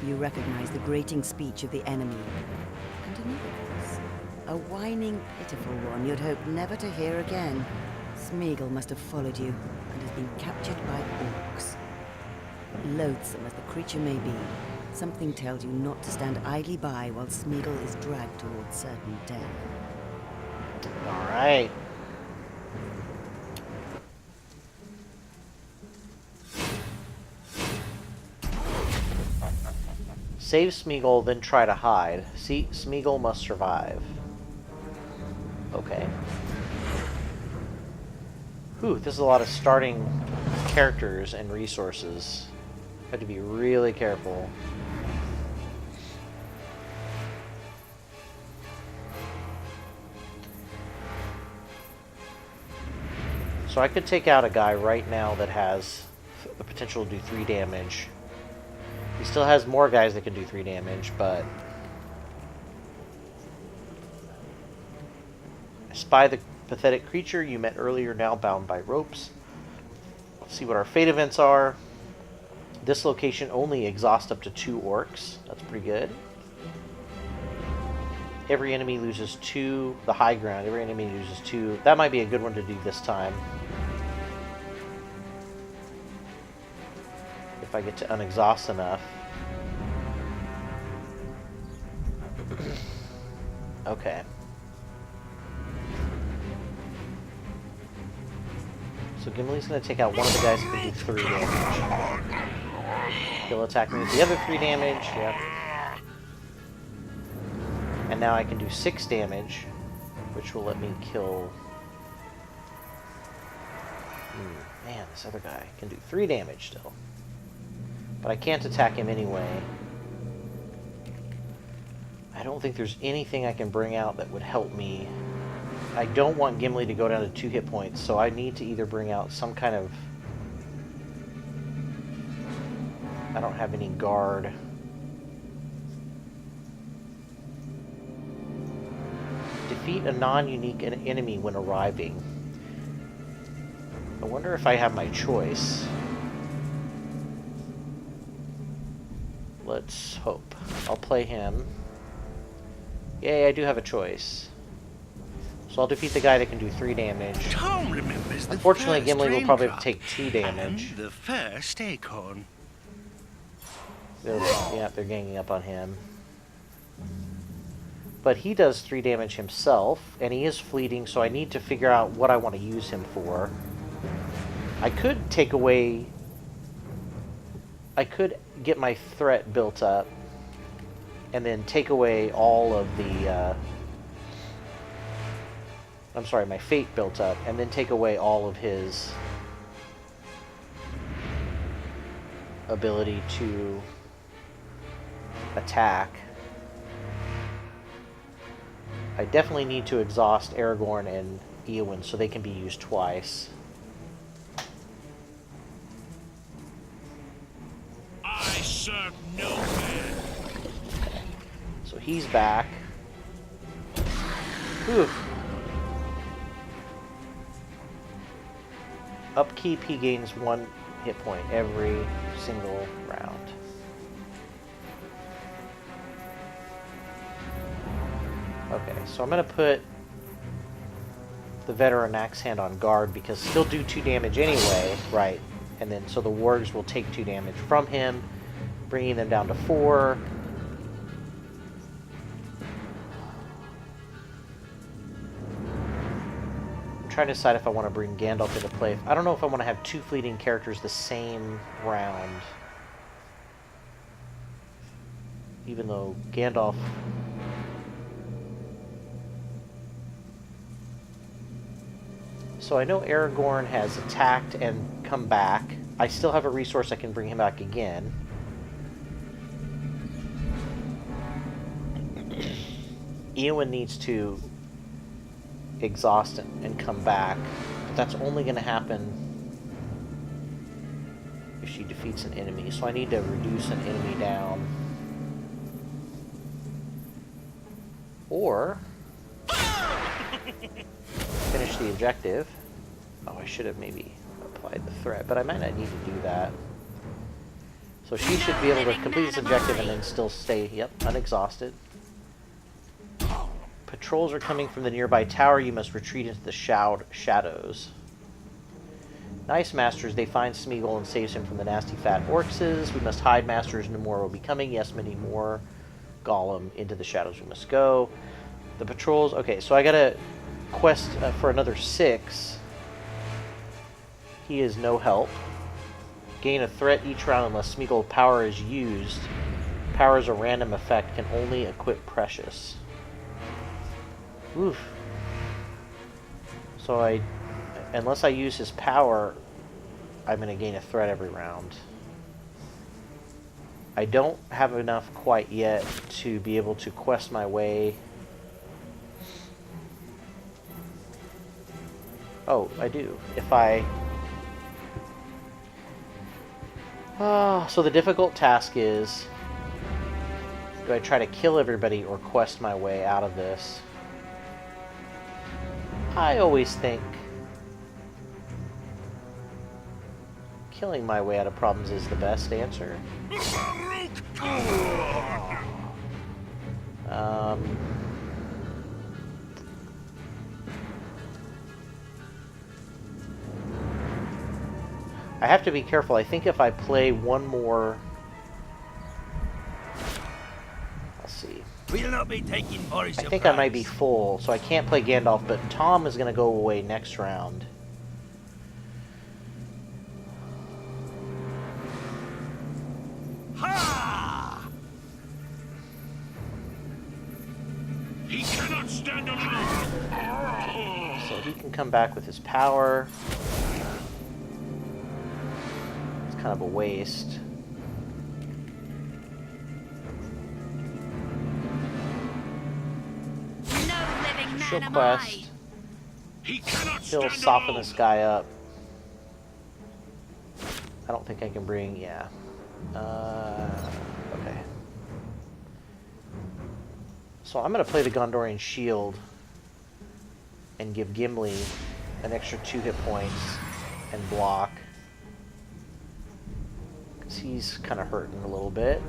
You recognize the grating speech of the enemy, and another voice, a whining, pitiful one you'd hoped never to hear again. Smeagol must have followed you, and has been captured by orcs. Loathsome as the creature may be, something tells you not to stand idly by while Smeagol is dragged towards certain death. Alright. Save Smeagol, then try to hide. See, Smeagol must survive. Okay. Whew, this is a lot of starting characters and resources. Have to be really careful. So I could take out a guy right now that has the potential to do 3 damage. He still has more guys that can do 3 damage, but... Spy the pathetic creature you met earlier, now bound by ropes. Let's see what our fate events are. This location only exhausts up to 2 orcs. That's pretty good. Every enemy loses 2. The high ground, every enemy loses 2. That might be a good one to do this time. If I get to unexhaust enough. Okay. So Gimli's going to take out one of the guys who can do 3 damage. He'll attack me with the other 3 damage. Yep. And now I can do 6 damage, which will let me kill... man, this other guy can do 3 damage still. But I can't attack him anyway. I don't think there's anything I can bring out that would help me. I don't want Gimli to go down to 2 hit points, so I need to either bring out some kind of... I don't have any guard. Defeat a non-unique enemy when arriving. I wonder if I have my choice. Let's hope. I'll play him. Yay, I do have a choice. So I'll defeat the guy that can do 3 damage. Tom remembers the Unfortunately, first Gimli will train probably drop take 2 damage. and the first acorn. Yeah, they're ganging up on him. But he does 3 damage himself, and he is fleeting, so I need to figure out what I want to use him for. I could take away... I could get my threat built up, and then take away all of the I'm sorry, my fate built up, and then take away all of his ability to attack. I definitely need to exhaust Aragorn and Eowyn so they can be used twice. I serve no man. So he's back. Whew. Upkeep, he gains 1 hit point every single round. Okay, so I'm going to put the veteran axe hand on guard because he'll do 2 damage anyway, right? And then so the wargs will take 2 damage from him, bringing them down to 4. I'm trying to decide if I want to bring Gandalf into play. I don't know if I want to have 2 fleeting characters the same round. Even though Gandalf... So I know Aragorn has attacked and come back. I still have a resource I can bring him back again. Eowyn needs to exhaust and come back. But that's only going to happen if she defeats an enemy. So I need to reduce an enemy down. Or finish the objective. Oh, I should have maybe applied the threat, but I might not need to do that. So she should be able to complete this objective and then still stay, yep, unexhausted. Patrols are coming from the nearby tower. You must retreat into the shadows. Nice, Masters. They find Smeagol and saves him from the nasty fat orcses. We must hide, Masters. No more will be coming. Yes, many more. Gollum, into the shadows we must go. The patrols... Okay, so I gotta quest for another 6. He is no help. Gain a threat each round unless Smeagol power is used. Power is a random effect. Can only equip Precious. Oof. So unless I use his power, I'm going to gain a threat every round. I don't have enough quite yet to be able to quest my way. Oh, I do. If I... so the difficult task is, do I try to kill everybody or quest my way out of this? I always think killing my way out of problems is the best answer. I have to be careful. I think if I play one more... Let's see. We'll not be taking Boris. I think I might be full, so I can't play Gandalf, but Tom is going to go away next round. Ha! He cannot stand alone. So he can come back with his power. It's kind of a waste. She'll quest. He cannot He'll stand soften alone. this guy up. I don't think I can bring... Yeah. Okay. So I'm going to play the Gondorian Shield and give Gimli an extra 2 hit points and block. Because he's kind of hurting a little bit.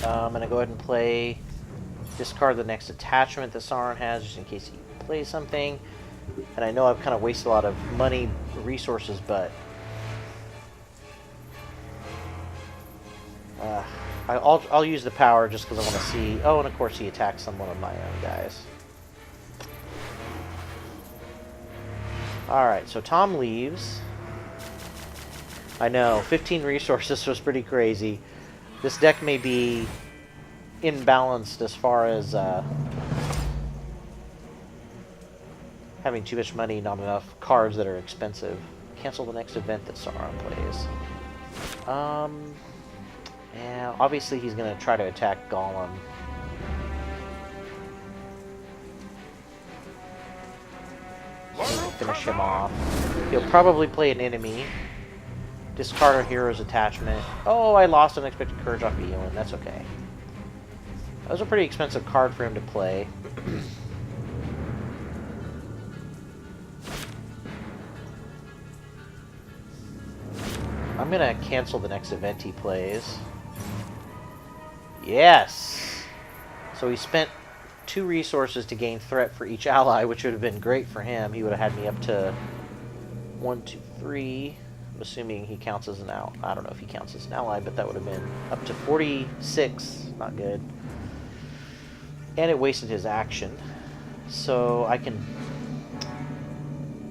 I'm going to go ahead and play... Discard the next attachment that Sauron has, just in case he plays something. And I know I've kind of wasted a lot of money, resources, but... I'll use the power just because I want to see... Oh, and of course he attacks some one of my own guys. Alright, so Tom leaves. I know, 15 resources was pretty crazy. This deck may be... imbalanced as far as Having too much money, not enough cards that are expensive. Cancel the next event that Sauron plays. Yeah, obviously he's gonna try to attack Gollum. Finish him off. He'll probably play an enemy. Discard a hero's attachment. Oh, I lost Unexpected Courage off Eowyn. That's okay. That was a pretty expensive card for him to play. I'm gonna cancel the next event he plays. Yes! So he spent 2 resources to gain threat for each ally, which would have been great for him. He would have had me up to 1, 2, 3. I'm assuming he counts as an ally. I don't know if he counts as an ally, but that would have been up to 46. Not good. And it wasted his action. So I can...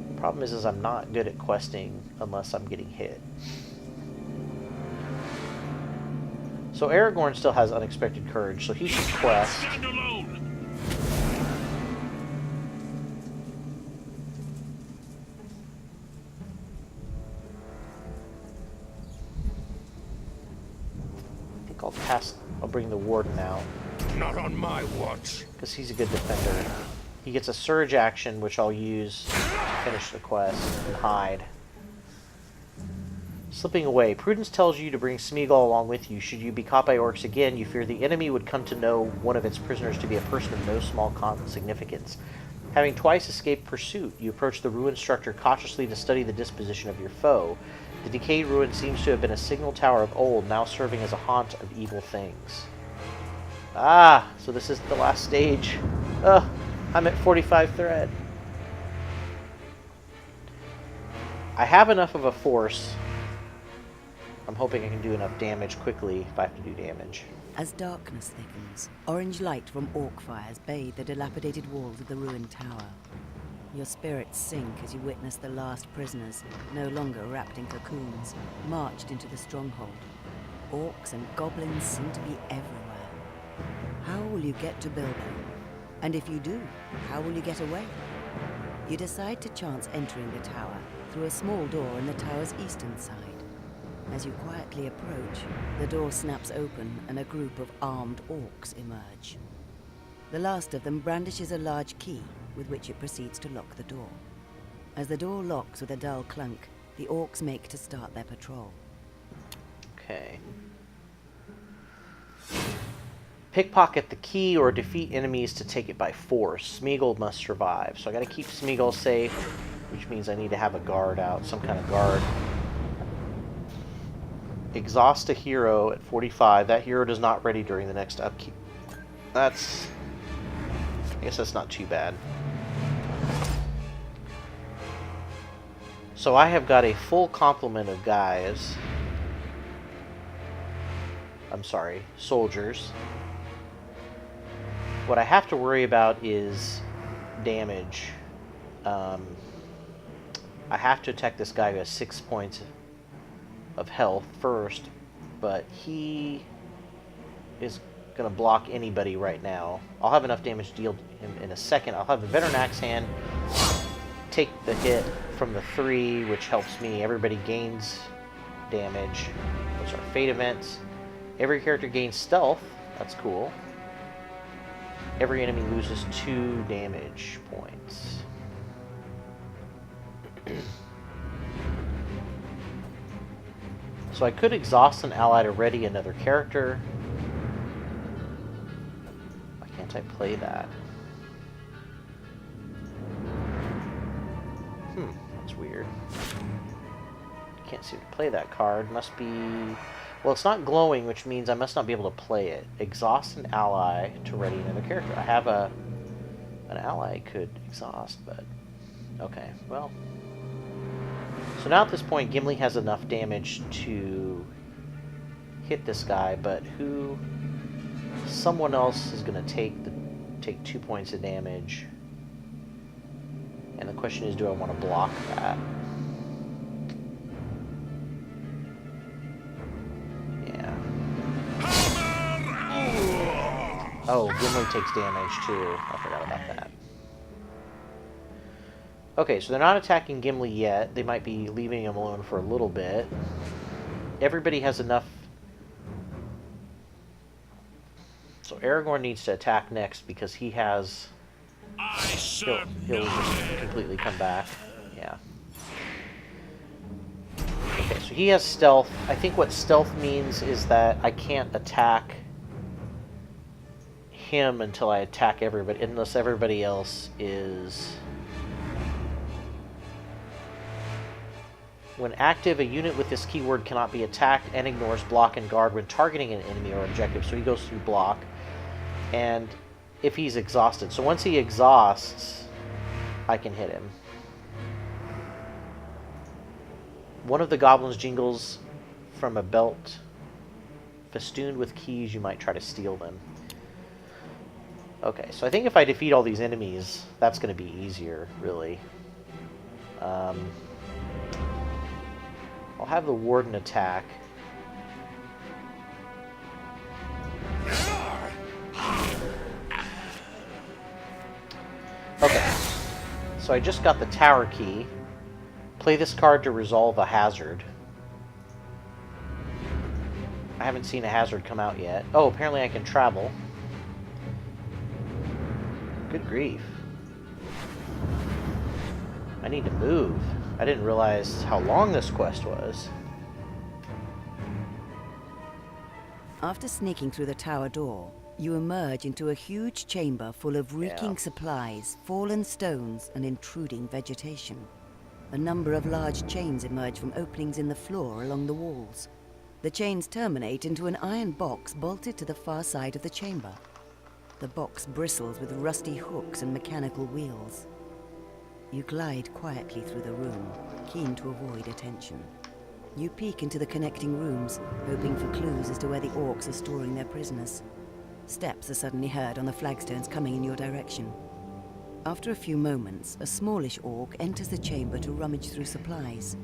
The problem is I'm not good at questing unless I'm getting hit. So Aragorn still has Unexpected Courage, so he should quest. Stand alone. I think I'll pass. I'll bring the Warden out Not on my watch. because he's a good defender. He gets a surge action, which I'll use to finish the quest and hide. Slipping away. Prudence tells you to bring Smeagol along with you. Should you be caught by orcs again, you fear the enemy would come to know one of its prisoners to be a person of no small significance. Having twice escaped pursuit, you approach the ruined structure cautiously to study the disposition of your foe. The decayed ruin seems to have been a signal tower of old, now serving as a haunt of evil things. Ah, so this is the last stage. Ugh, I'm at 45 thread. I have enough of a force. I'm hoping I can do enough damage quickly if I have to do damage. As darkness thickens, orange light from orc fires bathe the dilapidated walls of the ruined tower. Your spirits sink as you witness the last prisoners, no longer wrapped in cocoons, marched into the stronghold. Orcs and goblins seem to be everywhere. How will you get to Bilbo? And if you do, how will you get away? You decide to chance entering the tower through a small door in the tower's eastern side. As you quietly approach, the door snaps open and a group of armed orcs emerge. The last of them brandishes a large key with which it proceeds to lock the door. As the door locks with a dull clunk, the orcs make to start their patrol. Okay. Pickpocket the key or defeat enemies to take it by force. Smeagol must survive. So I gotta keep Smeagol safe, which means I need to have a guard out, some kind of guard. Exhaust a hero at 45. That hero does not ready during the next upkeep. That's... I guess that's not too bad. So I have got a full complement of guys. I'm sorry, soldiers. What I have to worry about is damage. I have to attack this guy who has 6 points of health first, but he is going to block anybody right now. I'll have enough damage to deal him in a second. I'll have a Veteran Axe Hand take the hit from the 3, which helps me. Everybody gains damage. Those are fate events. Every character gains stealth. That's cool. Every enemy loses 2 damage points. So I could exhaust an ally to ready another character. Why can't I play that? That's weird. Can't seem to play that card. Must be... Well, it's not glowing, which means I must not be able to play it. Exhaust an ally to ready another character. I have an ally I could exhaust, but... Okay, well... So now at this point, Gimli has enough damage to hit this guy, but who... Someone else is going to take 2 points of damage. And the question is, do I want to block that? Yeah. Oh, Gimli takes damage too. I forgot about that. Okay, so they're not attacking Gimli yet. They might be leaving him alone for a little bit. Everybody has enough. So Aragorn needs to attack next because he has... He'll just completely come back. Yeah. Okay, so he has stealth. I think what stealth means is that I can't attack him until I attack everybody, unless everybody else is... When active, a unit with this keyword cannot be attacked and ignores block and guard when targeting an enemy or objective. So he goes through block. And if he's exhausted. So once he exhausts, I can hit him. One of the goblins jingles from a belt festooned with keys. You might try to steal them. Okay, so I think if I defeat all these enemies, that's going to be easier, really. I'll have the warden attack. Okay, so I just got the tower key. Play this card to resolve a hazard. I haven't seen a hazard come out yet. Oh, apparently I can travel. Good grief. I need to move. I didn't realize how long this quest was. After sneaking through the tower door, you emerge into a huge chamber full of reeking Yeah. supplies, fallen stones, and intruding vegetation. A number of large chains emerge from openings in the floor along the walls. The chains terminate into an iron box bolted to the far side of the chamber. The box bristles with rusty hooks and mechanical wheels. You glide quietly through the room, keen to avoid attention. You peek into the connecting rooms, hoping for clues as to where the orcs are storing their prisoners. Steps are suddenly heard on the flagstones coming in your direction. After a few moments, a smallish orc enters the chamber to rummage through supplies.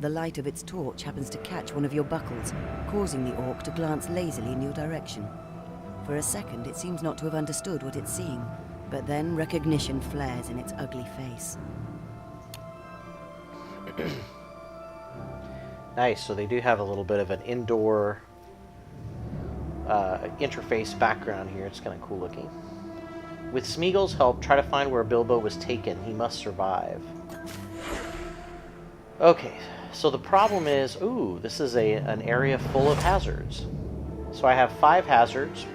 The light of its torch happens to catch one of your buckles, causing the orc to glance lazily in your direction. For a second, it seems not to have understood what it's seeing, but then recognition flares in its ugly face. Nice, so they do have a little bit of an indoor interface background here. It's kind of cool looking. With Smeagol's help, try to find where Bilbo was taken. He must survive. Okay, so the problem is, ooh, this is an area full of hazards. So I have 5 hazards.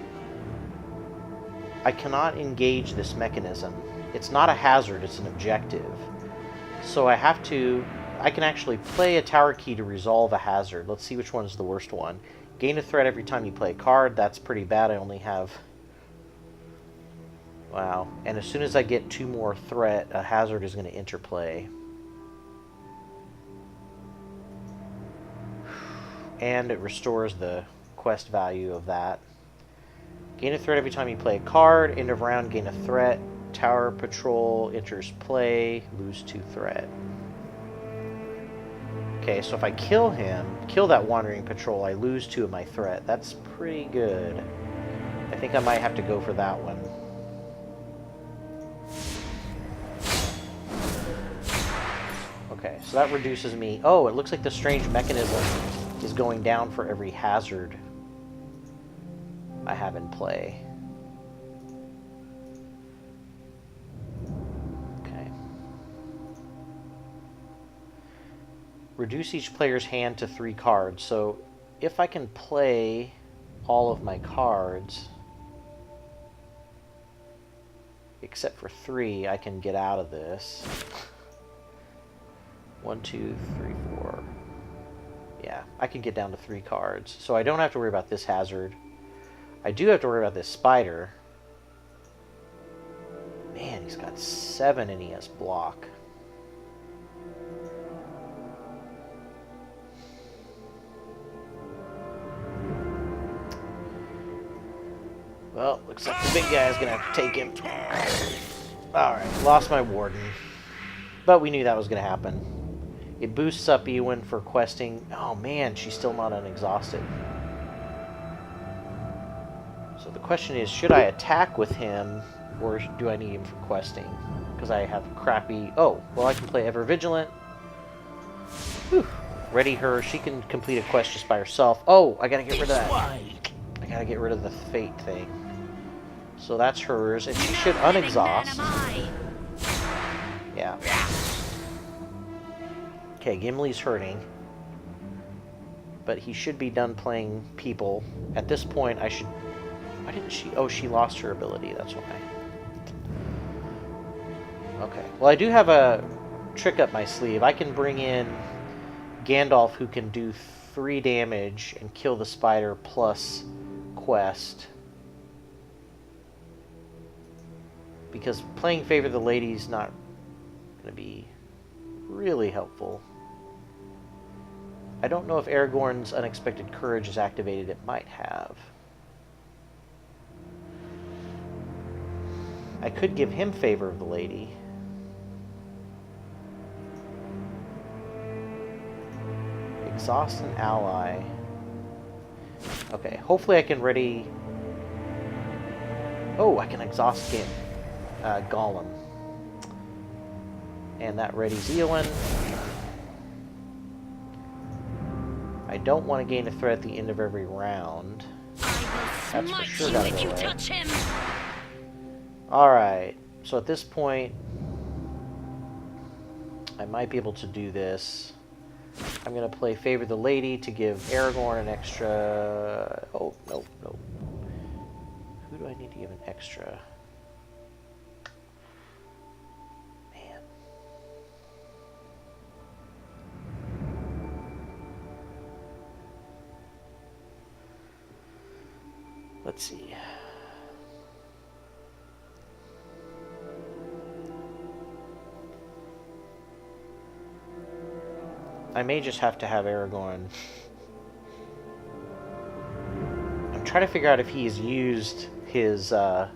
I cannot engage this mechanism. It's not a hazard, it's an objective. So I can actually play a tower key to resolve a hazard. Let's see which one's the worst one. Gain a threat every time you play a card. That's pretty bad. I only have... Wow. And as soon as I get 2 more threat, a hazard is going to interplay. And it restores the quest value of that. Gain a threat every time you play a card. End of round, gain a threat. Tower patrol enters play. Lose 2 threat. Okay, so if I kill that wandering patrol, I lose 2 of my threat. That's pretty good. I think I might have to go for that one. Okay, so that reduces me... Oh, it looks like the strange mechanism is going down for every hazard I have in play. Okay. Reduce each player's hand to 3 cards. So if I can play all of my cards, except for 3, I can get out of this. 1, 2, 3, 4. Yeah, I can get down to 3 cards. So I don't have to worry about this hazard. I do have to worry about this spider. Man, he's got 7 and he has block. Well, looks like the big guy's gonna have to take him. Alright, lost my warden. But we knew that was gonna happen. It boosts up Eowyn for questing. Oh man, she's still not unexhausted. So the question is, should I attack with him, or do I need him for questing? because I have crappy... Oh, well, I can play Ever Vigilant. Whew. Ready her. She can complete a quest just by herself. Oh, I gotta get rid of that. I gotta get rid of the fate thing. So that's hers, and she should unexhaust. Yeah. Okay, Gimli's hurting. But he should be done playing people. At this point, I should... Why didn't she... Oh, she lost her ability, that's why. Okay. Well, I do have a trick up my sleeve. I can bring in Gandalf, who can do 3 damage and kill the spider plus quest. Because playing Favor the Lady is not going to be really helpful. I don't know if Aragorn's Unexpected Courage is activated. It might have. I could give him Favor of the Lady. Exhaust an ally. Okay, hopefully I can ready... Oh, I can exhaust him. Gollum. And that readies Eowyn. I don't want to gain a threat at the end of every round. That's for sure gotta go away. Alright, so at this point, I might be able to do this. I'm going to play Favor the Lady to give Aragorn an extra... Oh, no, no. Who do I need to give an extra? Man. Let's see. I may just have to have Aragorn. I'm trying to figure out if he's used his... I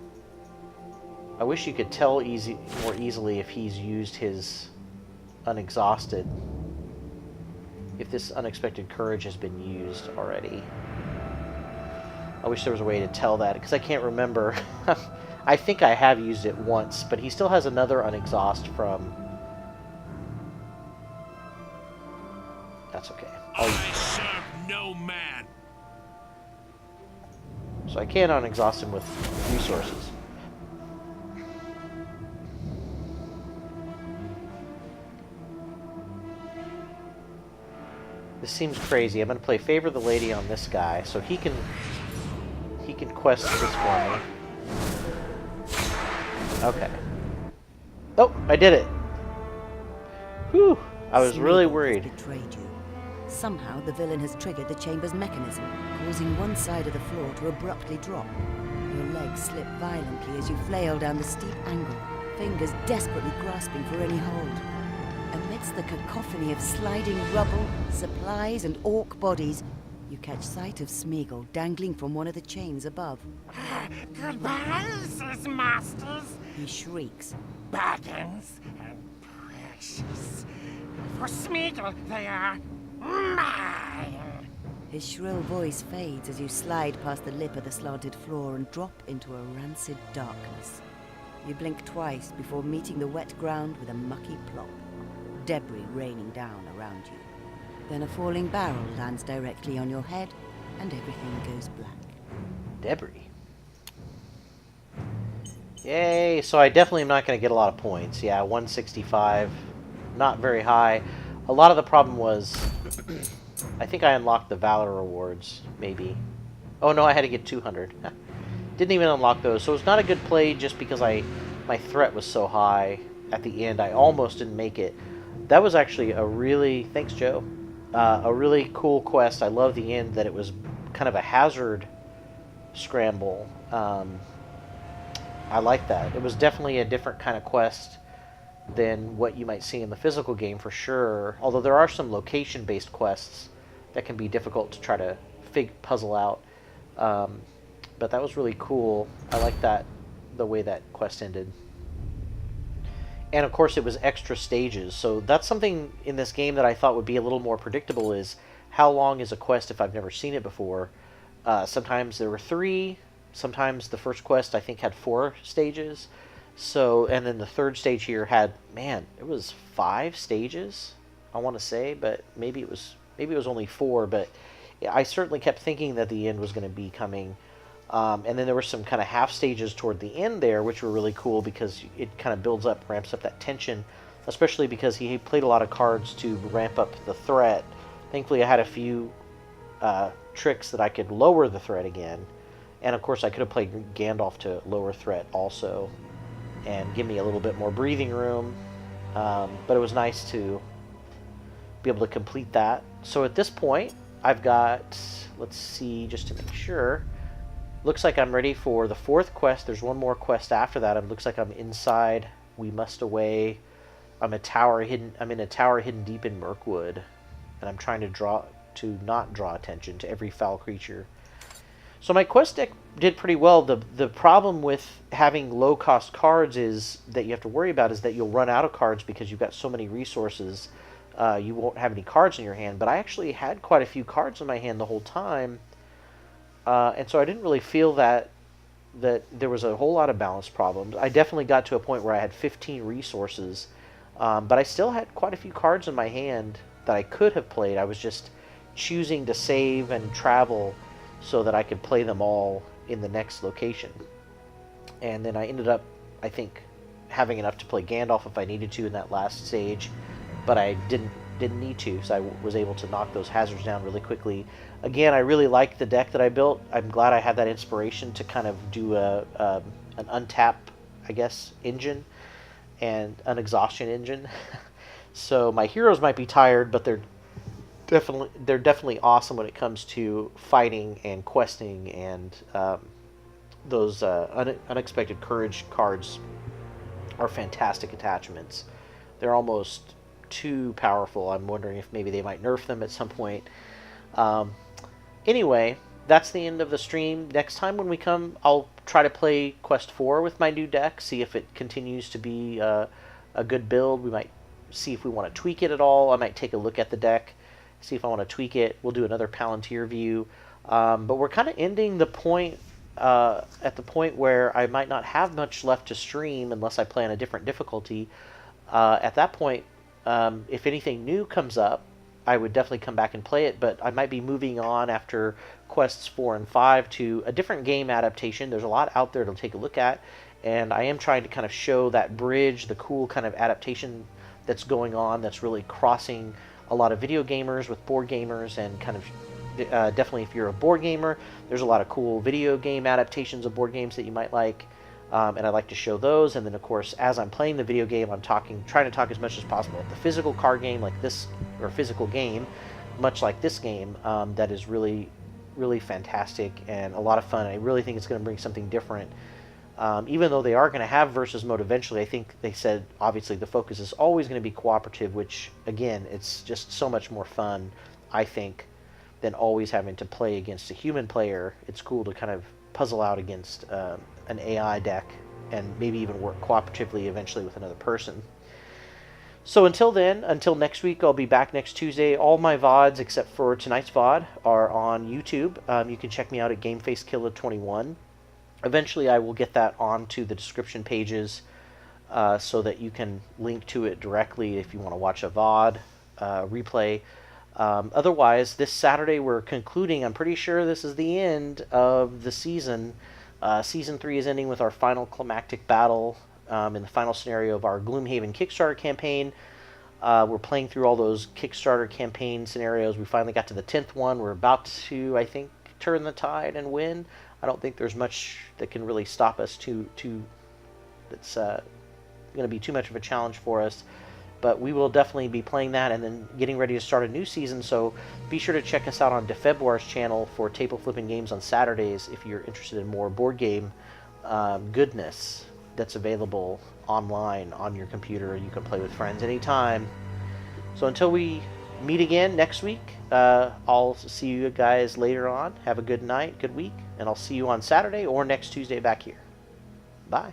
wish you could tell more easily if he's used his unexhausted. If this Unexpected Courage has been used already. I wish there was a way to tell that, because I can't remember. I think I have used it once, but he still has another unexhaust from... That's okay. I serve no man. So I can unexhaust him with resources. This seems crazy. I'm going to play Favor the Lady on this guy, so he can quest this for me. Okay. Oh, I did it. Whew. I was really worried. Betrayed you. Somehow the villain has triggered the chamber's mechanism, causing one side of the floor to abruptly drop. Your legs slip violently as you flail down the steep angle, fingers desperately grasping for any hold. Amidst the cacophony of sliding rubble, supplies, and orc bodies, you catch sight of Smeagol dangling from one of the chains above. Goodbye, says masters. He shrieks. Baggins and precious. For Smeagol, they are mine. His shrill voice fades as you slide past the lip of the slanted floor and drop into a rancid darkness. You blink twice before meeting the wet ground with a mucky plop, debris raining down around you. Then a falling barrel lands directly on your head, and everything goes black. Debris. Yay, so I definitely am not going to get a lot of points. Yeah, 165, not very high. A lot of the problem was, I think I unlocked the Valor rewards, maybe. Oh no, I had to get 200. Didn't even unlock those, so it was not a good play just because my threat was so high at the end. I almost didn't make it. That was actually a really, thanks Joe, a really cool quest. I love the end that it was kind of a hazard scramble. I like that. It was definitely a different kind of quest than what you might see in the physical game for sure. Although there are some location-based quests that can be difficult to try to puzzle out. But that was really cool. I like that, the way that quest ended. And of course it was extra stages, so that's something in this game that I thought would be a little more predictable, is how long is a quest if I've never seen it before. Sometimes there were 3, sometimes the first quest I think had 4 stages. So, and then the third stage here had, man, it was 5 stages, I want to say, but maybe it was only 4. But yeah, I certainly kept thinking that the end was going to be coming. And then there were some kind of half stages toward the end there, which were really cool because it kind of builds up, ramps up that tension, especially because he played a lot of cards to ramp up the threat. Thankfully, I had a few tricks that I could lower the threat again. And of course, I could have played Gandalf to lower threat also and give me a little bit more breathing room. But it was nice to be able to complete that. So at this point, I've got, let's see, just to make sure, looks like I'm ready for the 4th quest. There's one more quest after that. It looks like I'm inside We Must Away. I'm in a tower hidden deep in Mirkwood, and I'm trying to not draw attention to every foul creature. So my quest deck did pretty well. The problem with having low cost cards is that you have to worry about is that you'll run out of cards because you've got so many resources. You won't have any cards in your hand. But I actually had quite a few cards in my hand the whole time, and so I didn't really feel that there was a whole lot of balance problems. I definitely got to a point where I had 15 resources, but I still had quite a few cards in my hand that I could have played. I was just choosing to save and travel so that I could play them all in the next location. And then I ended up, I think, having enough to play Gandalf if I needed to in that last stage, but I didn't need to, so I was able to knock those hazards down really quickly. Again, I really like the deck that I built. I'm glad I had that inspiration to kind of do an untap, I guess, engine and an exhaustion engine. So my heroes might be tired, but they're definitely awesome when it comes to fighting and questing, and those unexpected courage cards are fantastic attachments. They're almost too powerful. I'm wondering if maybe they might nerf them at some point. Anyway, that's the end of the stream. Next time when we come, I'll try to play Quest 4 with my new deck, see if it continues to be a good build. We might see if we want to tweak it at all. I might take a look at the deck, see if I want to tweak it. We'll do another Palantir view. But we're kind of ending the point at the point where I might not have much left to stream unless I play on a different difficulty. At that point, if anything new comes up, I would definitely come back and play it, but I might be moving on after Quests 4 and 5 to a different game adaptation. There's a lot out there to take a look at, and I am trying to kind of show that bridge, the cool kind of adaptation that's going on that's really crossing a lot of video gamers with board gamers, and kind of definitely if you're a board gamer, there's a lot of cool video game adaptations of board games that you might like. And I like to show those, and then of course, as I'm playing the video game, I'm trying to talk as much as possible about the physical card game, like this, or physical game, much like this game, that is really, really fantastic and a lot of fun. I really think it's going to bring something different. Even though they are going to have versus mode eventually, I think they said obviously the focus is always going to be cooperative, which again, it's just so much more fun, I think, than always having to play against a human player. It's cool to kind of puzzle out against an AI deck and maybe even work cooperatively eventually with another person. So until then, until next week, I'll be back next Tuesday. All my VODs, except for tonight's VOD, are on YouTube. You can check me out at GameFaceKiller21. Eventually, I will get that onto the description pages so that you can link to it directly if you want to watch a VOD replay. Otherwise, this Saturday we're concluding. I'm pretty sure this is the end of the season. Season 3 is ending with our final climactic battle in the final scenario of our Gloomhaven Kickstarter campaign. We're playing through all those Kickstarter campaign scenarios. We finally got to the 10th one. We're about to, I think, turn the tide and win. I don't think there's much that can really stop us that's going to be too much of a challenge for us. But we will definitely be playing that and then getting ready to start a new season. So be sure to check us out on DeFebwar's channel for table flipping games on Saturdays if you're interested in more board game goodness that's available online on your computer. You can play with friends anytime. So until we meet again next week, I'll see you guys later on. Have a good night, good week, and I'll see you on Saturday or next Tuesday back here. Bye.